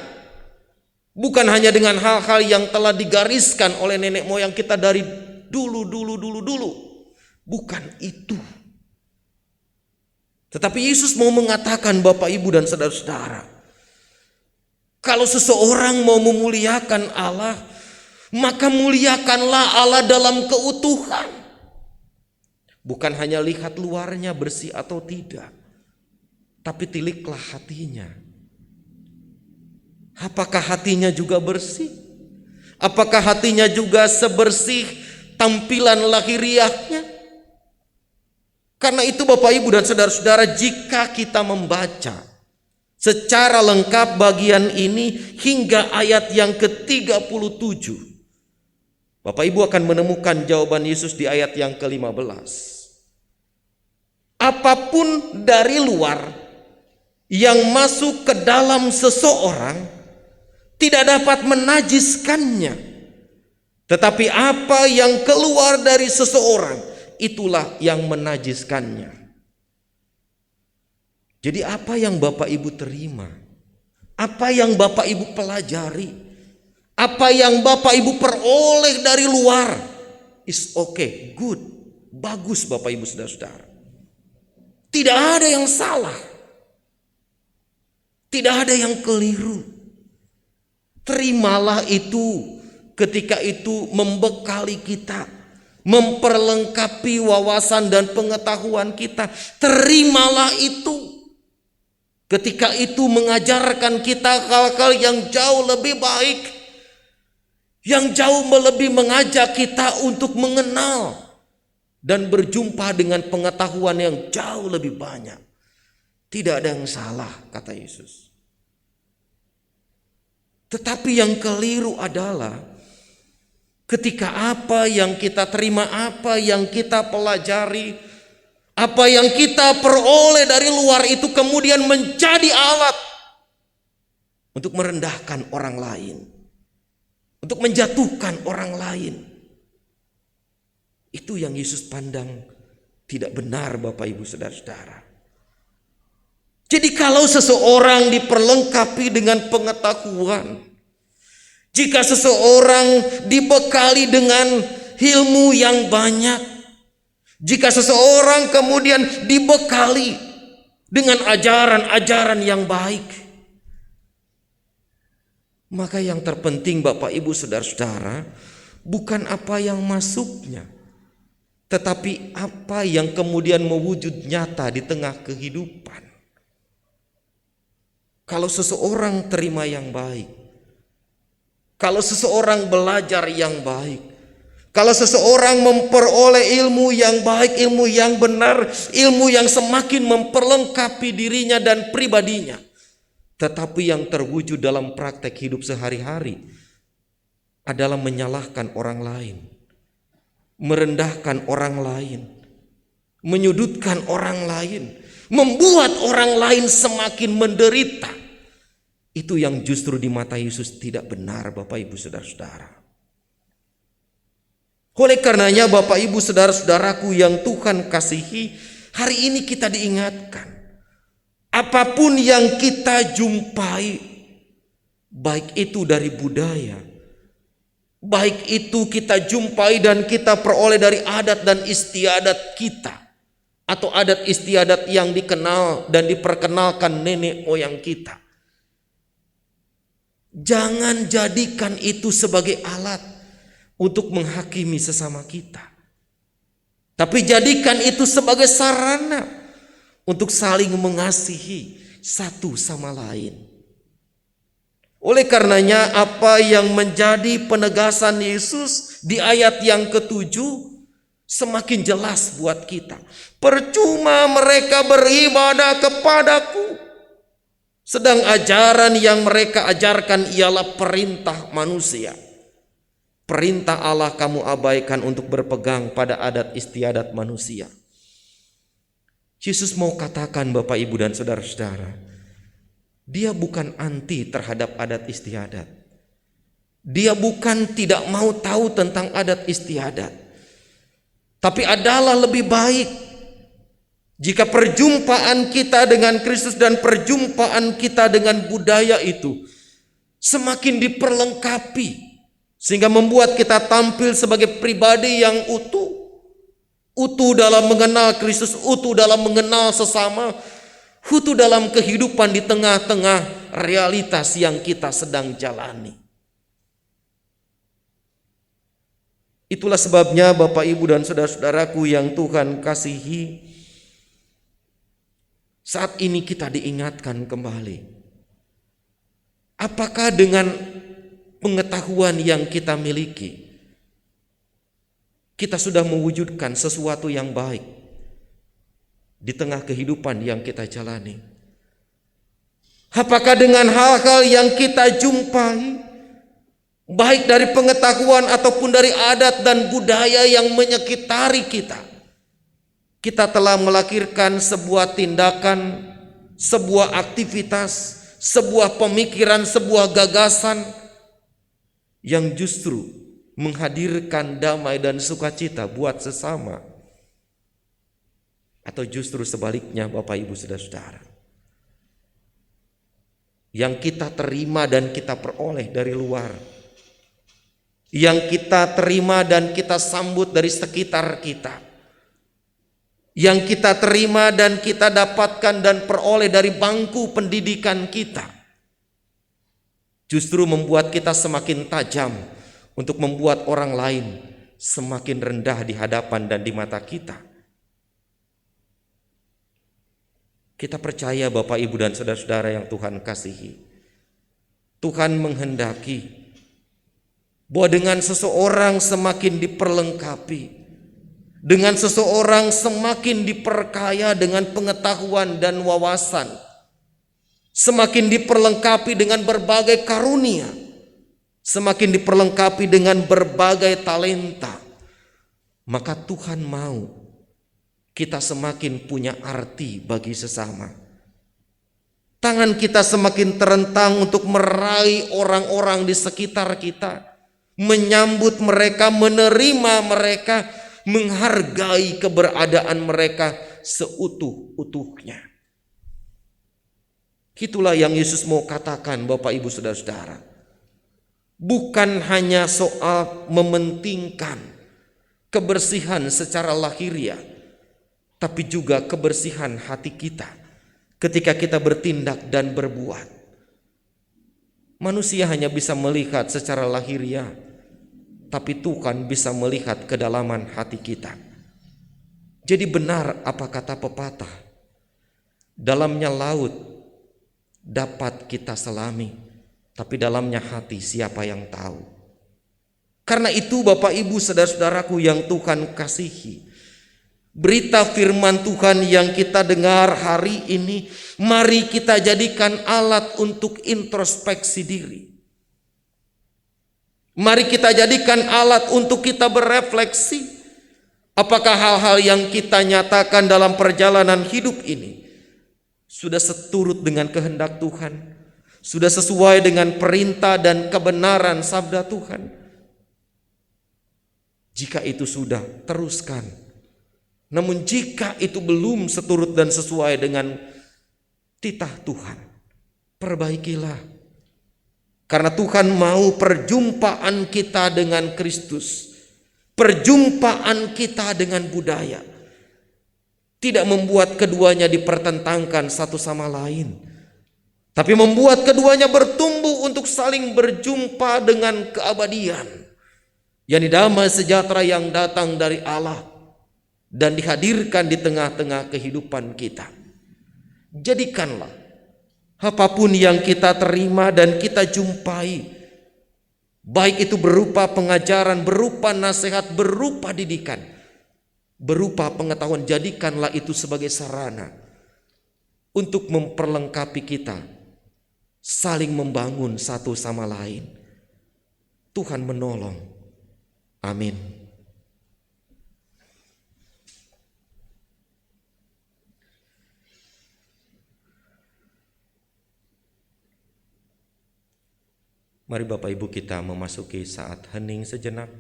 bukan hanya dengan hal-hal yang telah digariskan oleh nenek moyang kita dari dulu. Bukan itu. Tetapi Yesus mau mengatakan, Bapak Ibu dan saudara-saudara, kalau seseorang mau memuliakan Allah, maka muliakanlah Allah dalam keutuhan. Bukan hanya lihat luarnya bersih atau tidak, tapi tiliklah hatinya. Apakah hatinya juga bersih? Apakah hatinya juga sebersih tampilan lahiriahnya? Karena itu Bapak Ibu dan saudara-saudara, jika kita membaca secara lengkap bagian ini hingga ayat yang ke-37, Bapak Ibu akan menemukan jawaban Yesus di ayat yang ke-15. Apapun dari luar yang masuk ke dalam seseorang tidak dapat menajiskannya, tetapi apa yang keluar dari seseorang itulah yang menajiskannya. Jadi apa yang Bapak Ibu terima, apa yang Bapak Ibu pelajari, apa yang Bapak Ibu peroleh dari luar is okay, good, bagus Bapak Ibu saudara-saudara. Tidak ada yang salah, tidak ada yang keliru. Terimalah itu ketika itu membekali kita, memperlengkapi wawasan dan pengetahuan kita. Terimalah itu. ketika itu mengajarkan kita hal-hal yang jauh lebih baik, yang jauh lebih mengajak kita untuk mengenal dan berjumpa dengan pengetahuan yang jauh lebih banyak. Tidak ada yang salah, kata Yesus. Tetapi yang keliru adalah ketika apa yang kita terima, apa yang kita pelajari, apa yang kita peroleh dari luar itu kemudian menjadi alat untuk merendahkan orang lain, untuk menjatuhkan orang lain. Itu yang Yesus pandang tidak benar, Bapak Ibu Saudara-saudara. Jadi kalau seseorang diperlengkapi dengan pengetahuan, jika seseorang dibekali dengan ilmu yang banyak, jika seseorang kemudian dibekali dengan ajaran-ajaran yang baik, maka yang terpenting Bapak Ibu Saudara-saudara bukan apa yang masuknya, tetapi apa yang kemudian mewujud nyata di tengah kehidupan. Kalau seseorang terima yang baik, kalau seseorang belajar yang baik, kalau seseorang memperoleh ilmu yang baik, ilmu yang benar, ilmu yang semakin memperlengkapi dirinya dan pribadinya, tetapi yang terwujud dalam praktek hidup sehari-hari adalah menyalahkan orang lain, merendahkan orang lain, menyudutkan orang lain, membuat orang lain semakin menderita. Itu yang justru di mata Yesus tidak benar, Bapak Ibu Saudara-saudara. Oleh karenanya Bapak Ibu Saudara-saudaraku yang Tuhan kasihi, hari ini kita diingatkan, apapun yang kita jumpai, baik itu dari budaya, baik itu kita jumpai dan kita peroleh dari adat dan istiadat kita, atau adat istiadat yang dikenal dan diperkenalkan nenek moyang kita, jangan jadikan itu sebagai alat untuk menghakimi sesama kita, tapi jadikan itu sebagai sarana untuk saling mengasihi satu sama lain. Oleh karenanya apa yang menjadi penegasan Yesus di ayat yang ke-7 semakin jelas buat kita. Percuma mereka beribadah kepadaku, sedang ajaran yang mereka ajarkan ialah perintah manusia. Perintah Allah kamu abaikan untuk berpegang pada adat istiadat manusia. Yesus mau katakan Bapak Ibu dan Saudara-saudara, Dia bukan anti terhadap adat istiadat. Dia bukan tidak mau tahu tentang adat istiadat. Tapi adalah lebih baik jika perjumpaan kita dengan Kristus dan perjumpaan kita dengan budaya itu semakin diperlengkapi, sehingga membuat kita tampil sebagai pribadi yang utuh. Utuh dalam mengenal Kristus, utuh dalam mengenal sesama, utuh dalam kehidupan di tengah-tengah realitas yang kita sedang jalani. Itulah sebabnya Bapak Ibu dan Saudara-saudaraku yang Tuhan kasihi, saat ini kita diingatkan kembali. Apakah dengan pengetahuan yang kita miliki, kita sudah mewujudkan sesuatu yang baik di tengah kehidupan yang kita jalani? Apakah dengan hal-hal yang kita jumpai, baik dari pengetahuan ataupun dari adat dan budaya yang menyekitari kita, kita telah melahirkan sebuah tindakan, sebuah aktivitas, sebuah pemikiran, sebuah gagasan yang justru menghadirkan damai dan sukacita buat sesama? Atau justru sebaliknya Bapak Ibu Saudara-saudara, yang kita terima dan kita peroleh dari luar, yang kita terima dan kita sambut dari sekitar kita, yang kita terima dan kita dapatkan dan peroleh dari bangku pendidikan kita, justru membuat kita semakin tajam untuk membuat orang lain semakin rendah di hadapan dan di mata kita. Kita percaya Bapak Ibu dan saudara-saudara yang Tuhan kasihi, Tuhan menghendaki bahwa dengan seseorang semakin diperlengkapi, dengan seseorang semakin diperkaya dengan pengetahuan dan wawasan, semakin diperlengkapi dengan berbagai karunia, semakin diperlengkapi dengan berbagai talenta, maka Tuhan mau kita semakin punya arti bagi sesama. Tangan kita semakin terentang untuk meraih orang-orang di sekitar kita, menyambut mereka, menerima mereka, menghargai keberadaan mereka seutuh-utuhnya. Itulah yang Yesus mau katakan, Bapak Ibu Saudara-saudara. Bukan hanya soal mementingkan kebersihan secara lahiriah, tapi juga kebersihan hati kita ketika kita bertindak dan berbuat. Manusia hanya bisa melihat secara lahiriah, tapi Tuhan bisa melihat kedalaman hati kita. Jadi benar apa kata pepatah, dalamnya laut dapat kita selami, tapi dalamnya hati siapa yang tahu. Karena itu Bapak Ibu saudara-saudaraku yang Tuhan kasihi, berita firman Tuhan yang kita dengar hari ini, mari kita jadikan alat untuk introspeksi diri. Mari kita jadikan alat untuk kita berefleksi. Apakah hal-hal yang kita nyatakan dalam perjalanan hidup ini sudah seturut dengan kehendak Tuhan? Sudah sesuai dengan perintah dan kebenaran sabda Tuhan? Jika itu sudah, teruskan. Namun jika itu belum seturut dan sesuai dengan titah Tuhan, perbaikilah. Karena Tuhan mau perjumpaan kita dengan Kristus, perjumpaan kita dengan budaya, tidak membuat keduanya dipertentangkan satu sama lain, tapi membuat keduanya bertumbuh untuk saling berjumpa dengan keabadian, yakni damai sejahtera yang datang dari Allah dan dihadirkan di tengah-tengah kehidupan kita. Jadikanlah apapun yang kita terima dan kita jumpai, baik itu berupa pengajaran, berupa nasihat, berupa didikan, berupa pengetahuan, jadikanlah itu sebagai sarana untuk memperlengkapi kita, saling membangun satu sama lain. Tuhan menolong. Amin. Mari Bapak Ibu kita memasuki saat hening sejenak.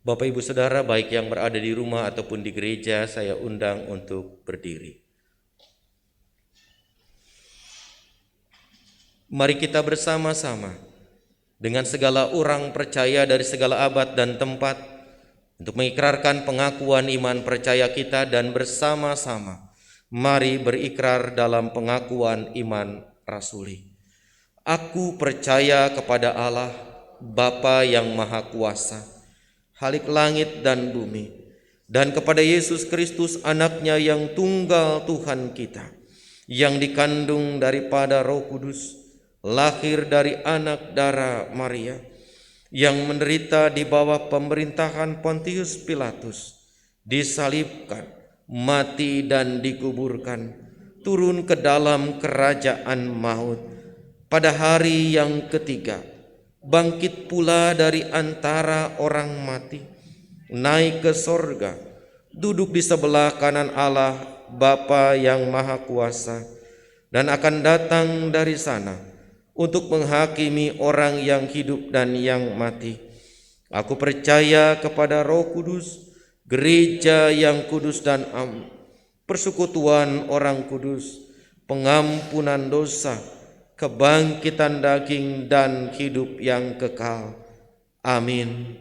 Bapak Ibu Saudara, baik yang berada di rumah ataupun di gereja, saya undang untuk berdiri. Mari kita bersama-sama dengan segala orang percaya dari segala abad dan tempat untuk mengikrarkan pengakuan iman percaya kita, dan bersama-sama mari berikrar dalam pengakuan iman rasuli. Aku percaya kepada Allah, Bapa yang Maha Kuasa, Khalik langit dan bumi, dan kepada Yesus Kristus anaknya yang tunggal Tuhan kita, yang dikandung daripada Roh Kudus, lahir dari anak darah Maria, yang menderita di bawah pemerintahan Pontius Pilatus, disalibkan, mati dan dikuburkan, turun ke dalam kerajaan maut, pada hari yang ketiga bangkit pula dari antara orang mati, naik ke sorga, duduk di sebelah kanan Allah Bapa yang Maha Kuasa, dan akan datang dari sana untuk menghakimi orang yang hidup dan yang mati. Aku percaya kepada Roh Kudus, gereja yang kudus dan persekutuan orang kudus, pengampunan dosa, kebangkitan daging dan hidup yang kekal. Amin.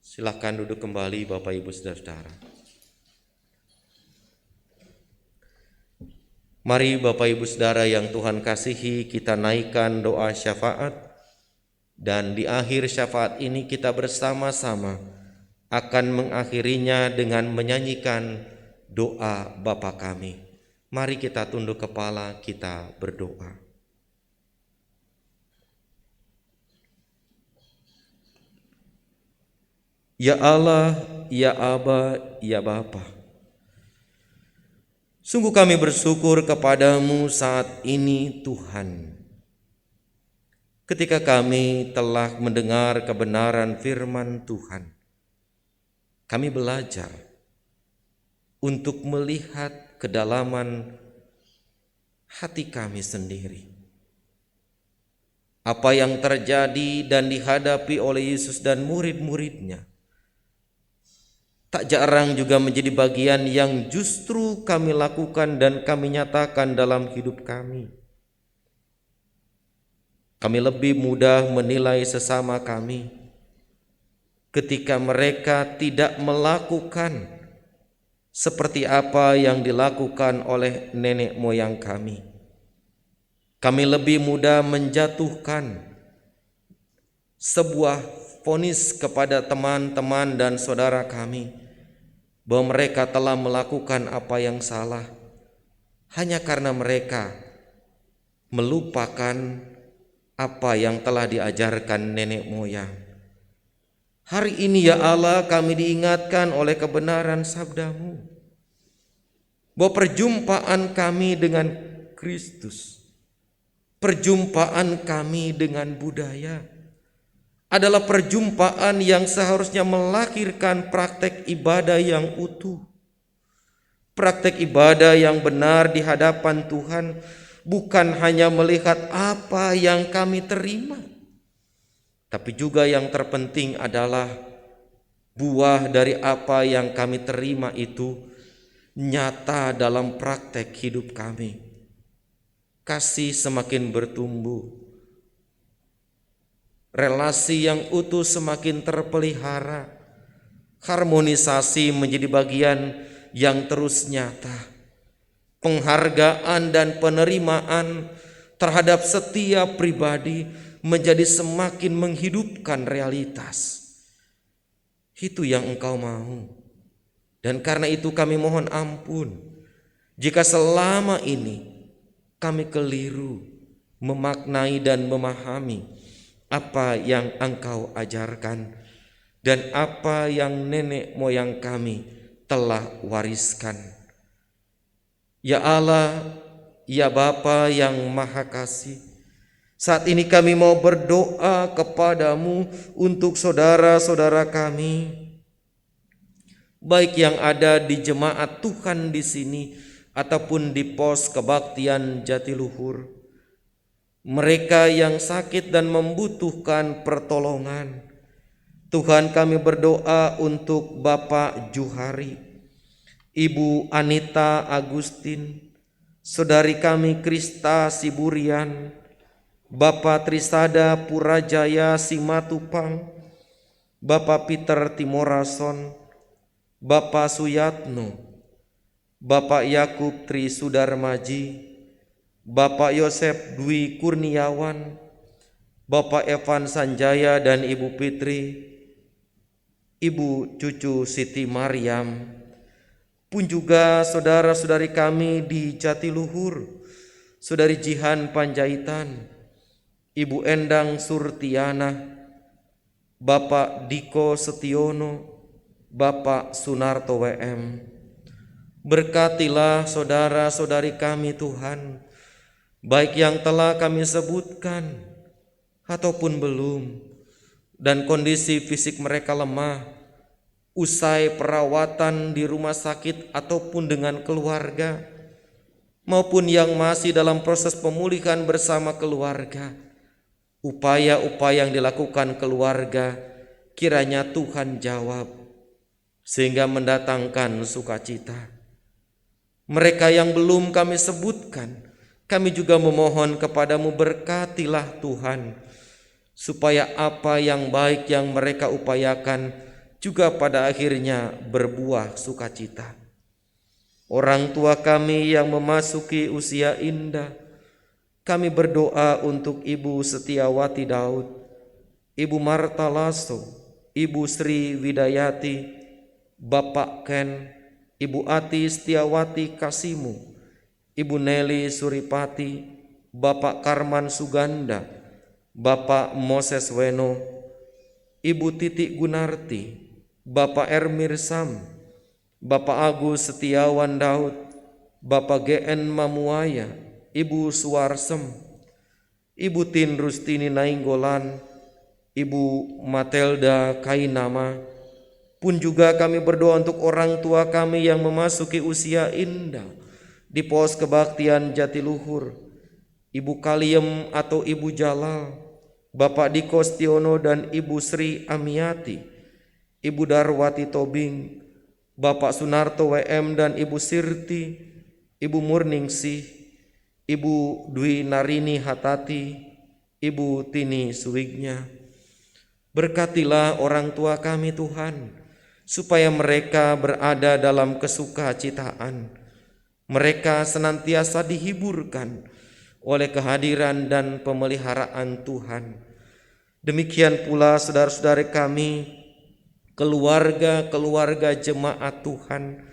Silakan duduk kembali Bapak Ibu Saudara-saudara. Mari Bapak Ibu Saudara yang Tuhan kasihi, kita naikkan doa syafaat, dan di akhir syafaat ini kita bersama-sama akan mengakhirinya dengan menyanyikan doa Bapa kami. Mari kita tunduk kepala, kita berdoa. Ya Allah, ya Aba, ya Bapa, sungguh kami bersyukur kepadamu saat ini Tuhan, ketika kami telah mendengar kebenaran firman Tuhan. Kami belajar untuk melihat kedalaman hati kami sendiri. Apa yang terjadi dan dihadapi oleh Yesus dan murid-muridnya tak jarang juga menjadi bagian yang justru kami lakukan dan kami nyatakan dalam hidup kami. Kami lebih mudah menilai sesama kami ketika mereka tidak melakukan seperti apa yang dilakukan oleh nenek moyang kami. Kami lebih mudah menjatuhkan sebuah vonis kepada teman-teman dan saudara kami bahwa mereka telah melakukan apa yang salah hanya karena mereka melupakan apa yang telah diajarkan nenek moyang. Hari ini ya Allah, kami diingatkan oleh kebenaran sabda-Mu bahwa perjumpaan kami dengan Kristus, perjumpaan kami dengan budaya adalah perjumpaan yang seharusnya melahirkan praktek ibadah yang utuh. Praktek ibadah yang benar di hadapan Tuhan bukan hanya melihat apa yang kami terima, tapi juga yang terpenting adalah buah dari apa yang kami terima itu nyata dalam praktek hidup kami. Kasih semakin bertumbuh, relasi yang utuh semakin terpelihara, harmonisasi menjadi bagian yang terus nyata. Penghargaan dan penerimaan terhadap setiap pribadi menjadi semakin menghidupkan realitas. Itu yang Engkau mau. Dan karena itu kami mohon ampun jika selama ini kami keliru memaknai dan memahami apa yang Engkau ajarkan dan apa yang nenek moyang kami telah wariskan. Ya Allah, ya Bapa yang Maha Kasih, saat ini kami mau berdoa kepadamu untuk saudara-saudara kami, baik yang ada di jemaat Tuhan di sini ataupun di pos kebaktian Jatiluhur. Mereka yang sakit dan membutuhkan pertolongan. Tuhan, kami berdoa untuk Bapak Juhari, Ibu Anita Agustin, saudari kami Krista Siburian, Bapak Trisada Purajaya Simatupang, Bapak Peter Timorason, Bapak Suyatno, Bapak Yakub Tri Sudarmaji, Bapak Yosef Dwi Kurniawan, Bapak Evan Sanjaya dan Ibu Fitri, Ibu cucu Siti Maryam, pun juga saudara-saudari kami di Jatiluhur, Saudari Jihan Panjaitan, Ibu Endang Surtiana, Bapak Diko Setiono, Bapak Sunarto WM. Berkatilah saudara-saudari kami Tuhan, baik yang telah kami sebutkan ataupun belum, dan kondisi fisik mereka lemah usai perawatan di rumah sakit ataupun dengan keluarga, maupun yang masih dalam proses pemulihan bersama keluarga. Upaya-upaya yang dilakukan keluarga kiranya Tuhan jawab sehingga mendatangkan sukacita. Mereka yang belum kami sebutkan, kami juga memohon kepadamu, berkatilah Tuhan, supaya apa yang baik yang mereka upayakan juga pada akhirnya berbuah sukacita. orang tua kami yang memasuki usia indah, kami berdoa untuk Ibu Setiawati Daud, Ibu Marta Lasso, Ibu Sri Widayati, Bapak Ken, Ibu Ati Setiawati Kasimu, Ibu Nelly Suripati, Bapak Karman Suganda, Bapak Moses Weno, Ibu Titik Gunarti, Bapak Ermir Sam, Bapak Agus Setiawan Daud, Bapak GN Mamuaya, Ibu Suarsem, Ibu Tin Rustini Nainggolan, Ibu Matelda Kainama. Pun juga kami berdoa untuk orang tua kami yang memasuki usia indah di pos kebaktian Jatiluhur, Ibu Kaliem atau Ibu Jalal, Bapak Diko Stiono dan Ibu Sri Amiati, Ibu Darwati Tobing, Bapak Sunarto WM dan Ibu Sirti, Ibu Murningsih, Ibu Dwi Narini Hatati, Ibu Tini Suwignya. Berkatilah orang tua kami Tuhan, supaya mereka berada dalam kesukacitaan. Mereka senantiasa dihiburkan oleh kehadiran dan pemeliharaan Tuhan. Demikian pula saudara-saudara kami, keluarga-keluarga jemaat Tuhan.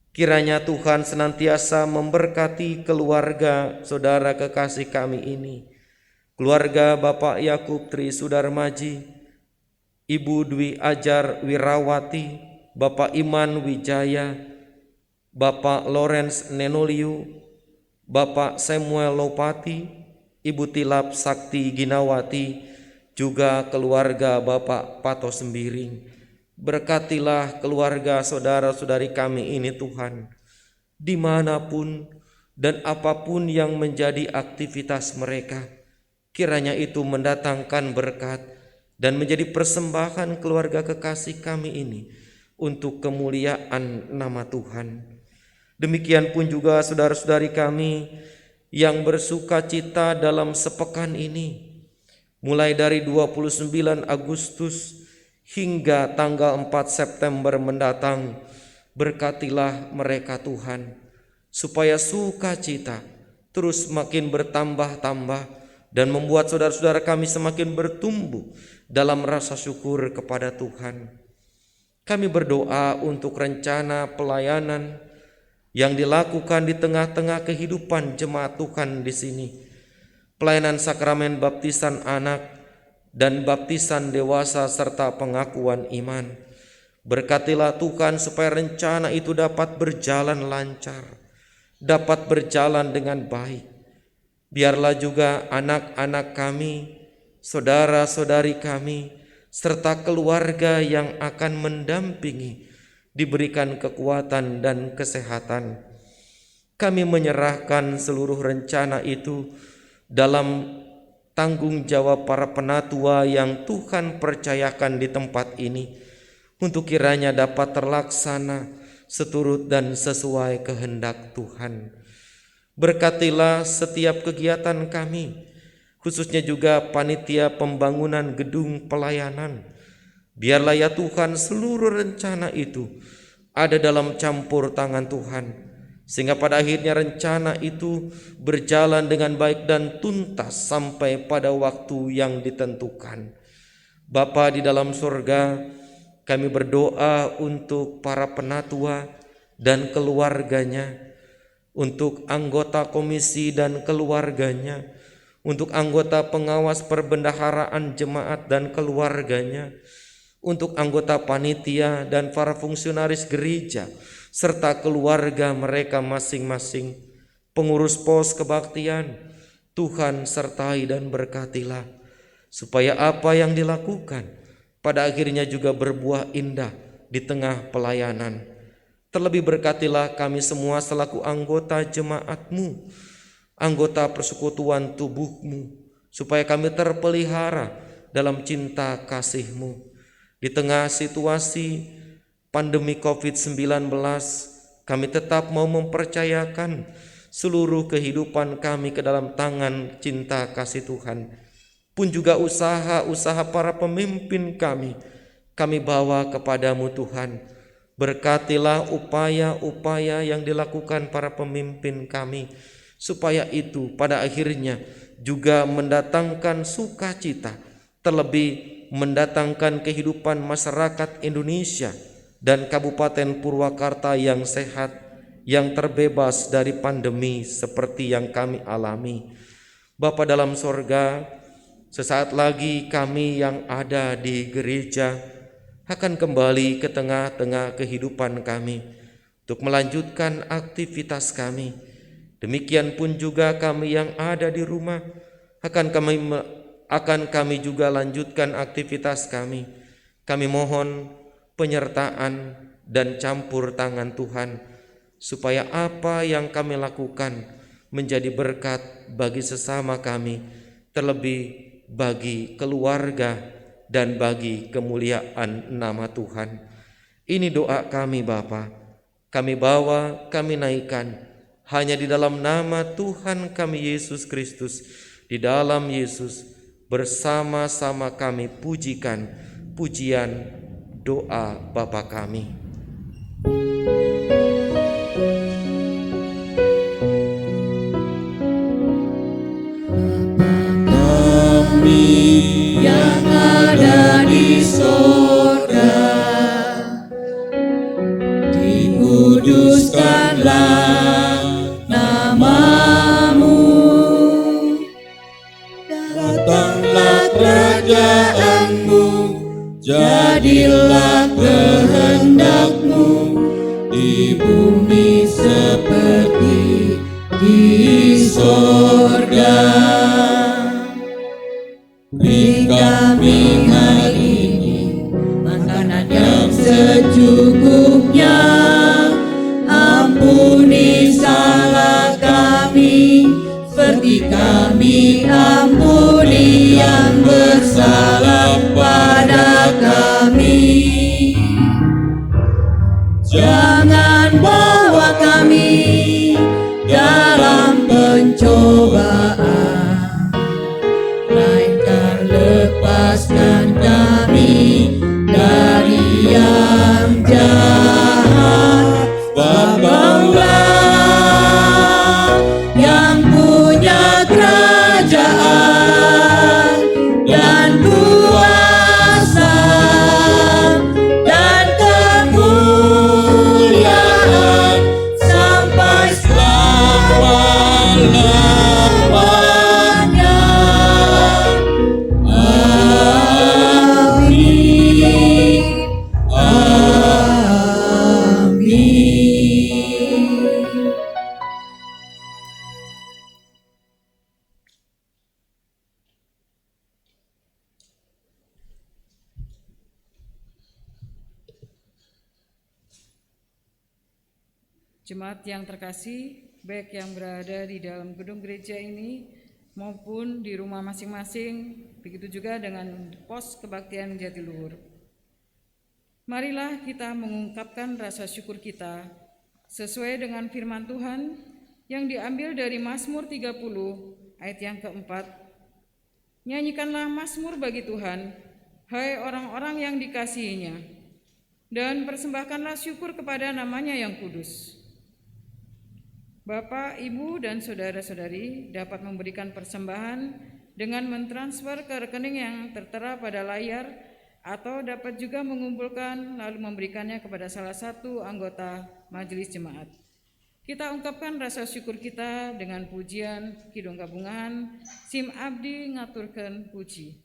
Kiranya Tuhan senantiasa memberkati keluarga saudara kekasih kami ini. Keluarga Bapak Yakub Tri Sudarmaji, Ibu Dwi Ajar Wirawati, Bapak Iman Wijaya, Bapak Lawrence Nenoliu, Bapak Samuel Lopati, Ibu Tilap Sakti Ginawati, juga keluarga Bapak Pato Sembiring. Berkatilah keluarga saudara-saudari kami ini Tuhan, dimanapun dan apapun yang menjadi aktivitas mereka. Kiranya itu mendatangkan berkat dan menjadi persembahan keluarga kekasih kami ini untuk kemuliaan nama Tuhan. Demikian pun juga saudara-saudari kami yang bersuka cita dalam sepekan ini, mulai dari 29 Agustus hingga tanggal 4 September mendatang. Berkatilah mereka Tuhan, supaya sukacita terus makin bertambah-tambah dan membuat saudara-saudara kami semakin bertumbuh dalam rasa syukur kepada Tuhan. Kami berdoa untuk rencana pelayanan yang dilakukan di tengah-tengah kehidupan jemaat Tuhan di sini. Pelayanan sakramen baptisan anak dan baptisan dewasa serta pengakuan iman. Berkatilah Tuhan supaya rencana itu dapat berjalan lancar, dapat berjalan dengan baik. Biarlah juga anak-anak kami, saudara-saudari kami, serta keluarga yang akan mendampingi diberikan kekuatan dan kesehatan. Kami menyerahkan seluruh rencana itu dalam tanggung jawab para penatua yang Tuhan percayakan di tempat ini, untuk kiranya dapat terlaksana seturut dan sesuai kehendak Tuhan. Berkatilah setiap kegiatan kami, khususnya juga panitia pembangunan gedung pelayanan. Biarlah ya Tuhan seluruh rencana itu ada dalam campur tangan Tuhan, sehingga pada akhirnya rencana itu berjalan dengan baik dan tuntas sampai pada waktu yang ditentukan. Bapa di dalam surga, kami berdoa untuk para penatua dan keluarganya, untuk anggota komisi dan keluarganya, untuk anggota pengawas perbendaharaan jemaat dan keluarganya, untuk anggota panitia dan para fungsionaris gereja serta keluarga mereka masing-masing, pengurus pos kebaktian. Tuhan sertai dan berkatilah, supaya apa yang dilakukan pada akhirnya juga berbuah indah di tengah pelayanan. Terlebih berkatilah kami semua selaku anggota jemaat-Mu, anggota persekutuan tubuh-Mu, supaya kami terpelihara dalam cinta kasih-Mu. Di tengah situasi pandemi COVID-19, kami tetap mau mempercayakan seluruh kehidupan kami ke dalam tangan cinta kasih Tuhan. Pun juga usaha-usaha para pemimpin kami bawa kepadamu Tuhan. Berkatilah upaya-upaya yang dilakukan para pemimpin kami, supaya itu pada akhirnya juga mendatangkan sukacita, terlebih mendatangkan kehidupan masyarakat Indonesia dan Kabupaten Purwakarta yang sehat, yang terbebas dari pandemi seperti yang kami alami. Bapa dalam sorga, sesaat lagi kami yang ada di gereja akan kembali ke tengah-tengah kehidupan kami untuk melanjutkan aktivitas kami. Demikian pun juga kami yang ada di rumah akan kami juga lanjutkan aktivitas kami. Kami mohon penyertaan dan campur tangan Tuhan, supaya apa yang kami lakukan menjadi berkat bagi sesama kami, terlebih bagi keluarga dan bagi kemuliaan nama Tuhan. Ini doa kami Bapa. Kami bawa, kami naikkan hanya di dalam nama Tuhan kami Yesus Kristus. Di dalam Yesus bersama-sama kami pujikan pujian doa Bapa kami. Yang ada di sorga, dikuduskanlah namamu, datanglah kerajaanmu, jadilah kehendakmu di bumi seperti di sorga. Beri kami hari ini makanan yang secukupnya, ampuni salah kami seperti kami ampuni yang bersalah pada kami. Jangan bawa kami dalam pencobaan, lepaskan kami dari yang jahat. Bapa-Allah yang punya kerajaan dan kuasa dan kemuliaan sampai selama-lamanya. Jemaat yang terkasih, baik yang berada di dalam gedung gereja ini maupun di rumah masing-masing, begitu juga dengan pos kebaktian Jatiluhur. Marilah kita mengungkapkan rasa syukur kita sesuai dengan firman Tuhan yang diambil dari Mazmur 30 ayat yang keempat. Nyanyikanlah mazmur bagi Tuhan, hai orang-orang yang dikasihinya, dan persembahkanlah syukur kepada namanya yang kudus. Bapak, Ibu, dan saudara-saudari dapat memberikan persembahan dengan mentransfer ke rekening yang tertera pada layar, atau dapat juga mengumpulkan lalu memberikannya kepada salah satu anggota majelis jemaat. Kita ungkapkan rasa syukur kita dengan pujian Kidung Gabungan Sim Abdi ngaturkeun puji.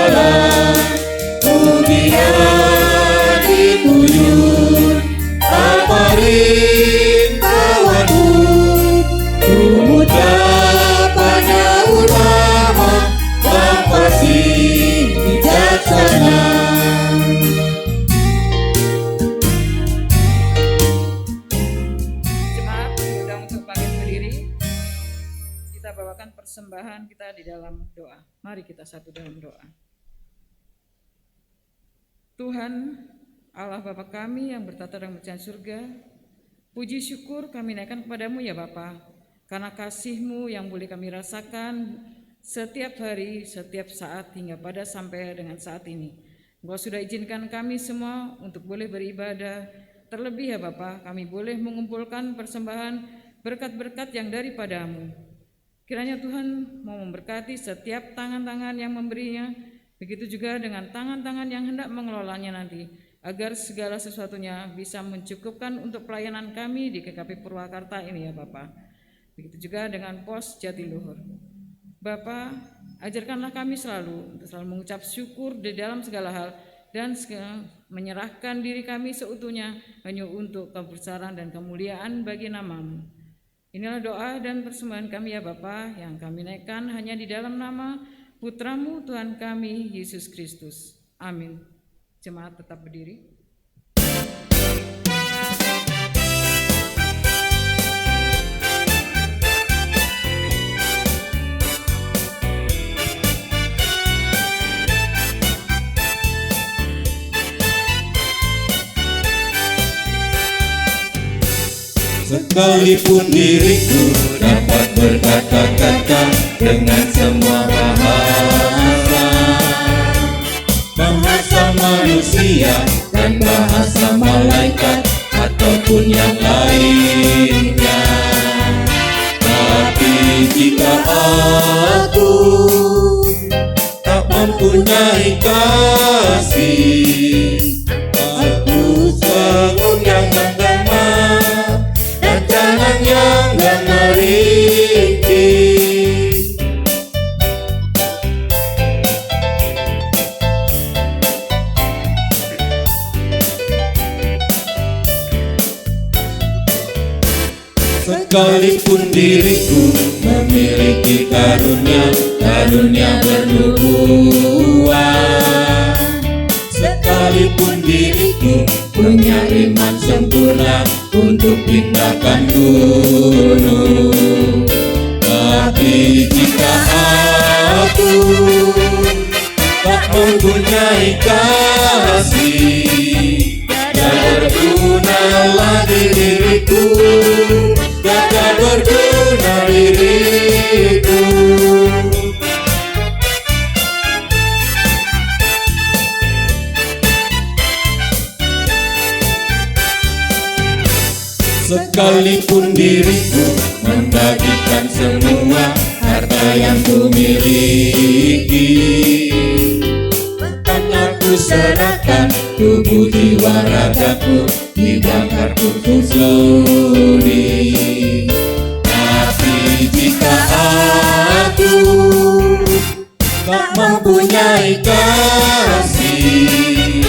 Allah, pujian dituyur, paparin kawanku, pemuda pada ulama, fasih bijaksana. Jemaat diundang untuk bangkit berdiri. Kita bawakan persembahan kita di dalam doa. Mari kita satu dalam doa. Tuhan, Allah Bapa kami yang bertata dalam kerajaan surga, puji syukur kami naikkan kepadamu ya Bapa, karena kasih-Mu yang boleh kami rasakan setiap hari, setiap saat hingga pada sampai dengan saat ini. Engkau sudah izinkan kami semua untuk boleh beribadah. Terlebih ya Bapa, kami boleh mengumpulkan persembahan berkat-berkat yang daripada-Mu. Kiranya Tuhan mau memberkati setiap tangan-tangan yang memberinya, begitu juga dengan tangan-tangan yang hendak mengelolanya nanti, agar segala sesuatunya bisa mencukupkan untuk pelayanan kami di GKP Purwakarta ini ya Bapa. Begitu juga dengan pos Jatiluhur. Bapa, ajarkanlah kami selalu mengucap syukur di dalam segala hal dan menyerahkan diri kami seutuhnya hanya untuk kebesaran dan kemuliaan bagi nama-Mu. Inilah doa dan persembahan kami ya Bapa, yang kami naikkan hanya di dalam nama Putra-Mu Tuhan kami, Yesus Kristus. Amin. Jemaat tetap berdiri. Sekalipun diriku dapat berkata-kata dengan semua bahasa, bahasa manusia dan bahasa malaikat ataupun yang lainnya, tapi jika aku tak mempunyai kasih, aku bangun yang menggema dan jalan yang merinci. Sekalipun diriku memiliki karunia bernubuat, sekalipun diriku punya iman sempurna untuk pindahkan gunung, tapi jika aku tak mempunyai kasih, tak berguna lagi diriku, tak berguna diriku. Sekalipun diriku membagikan semua harta yang kumiliki, bahkan aku serahkan tubuh jiwa ragaku dibakar pupuk sudi, tapi jika aku tak mempunyai kasih,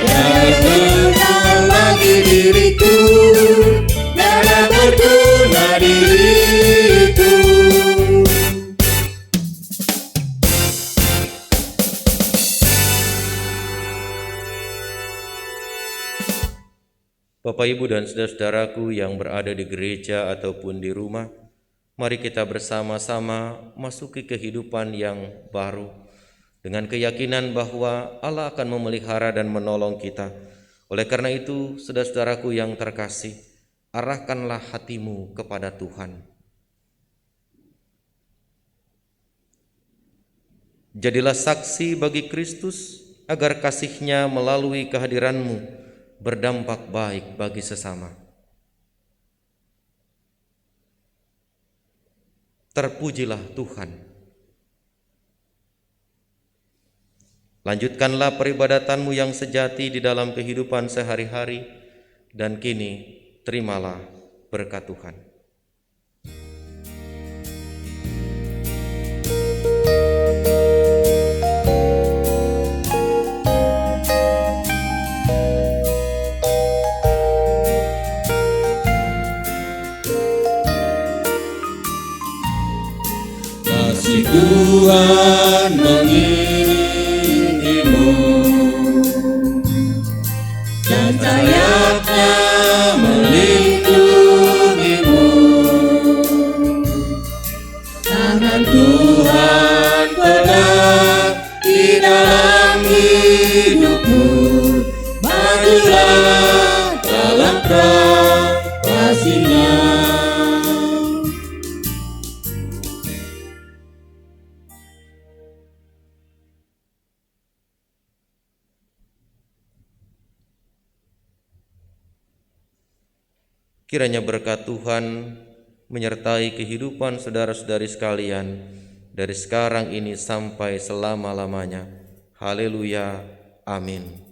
tak berguna lagi diriku, tak berguna diriku. Bapak, Ibu, dan saudara-saudaraku yang berada di gereja ataupun di rumah, mari kita bersama-sama masuki kehidupan yang baru dengan keyakinan bahwa Allah akan memelihara dan menolong kita. Oleh karena itu, saudara-saudaraku yang terkasih, arahkanlah hatimu kepada Tuhan. Jadilah saksi bagi Kristus agar kasih-Nya melalui kehadiranmu berdampak baik bagi sesama. Terpujilah Tuhan. Lanjutkanlah peribadatanmu yang sejati di dalam kehidupan sehari-hari, dan kini terimalah berkat Tuhan. kasih-Nya. Kiranya berkat Tuhan menyertai kehidupan saudara-saudari sekalian dari sekarang ini sampai selama-lamanya. Haleluya. Amin.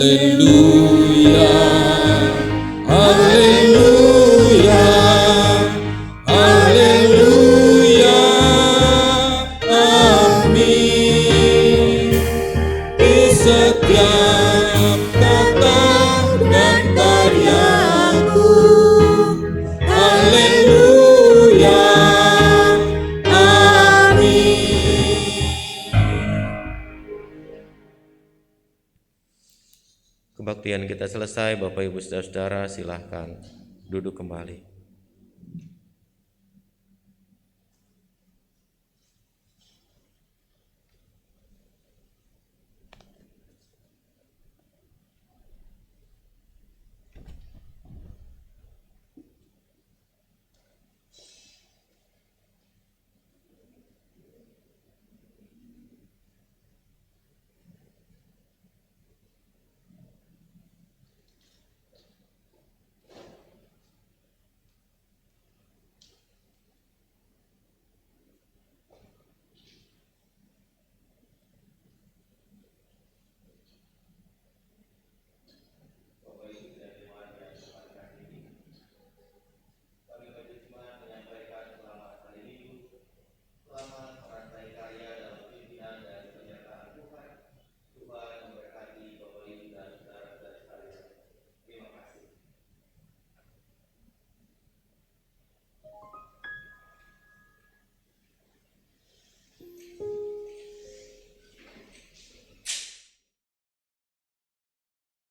Haleluya, haleluya, haleluya, amin. Di setiap kata dan karyaku, haleluya, amin. Kebaktian kita selesai, Bapak Ibu Saudara-saudara silahkan duduk kembali.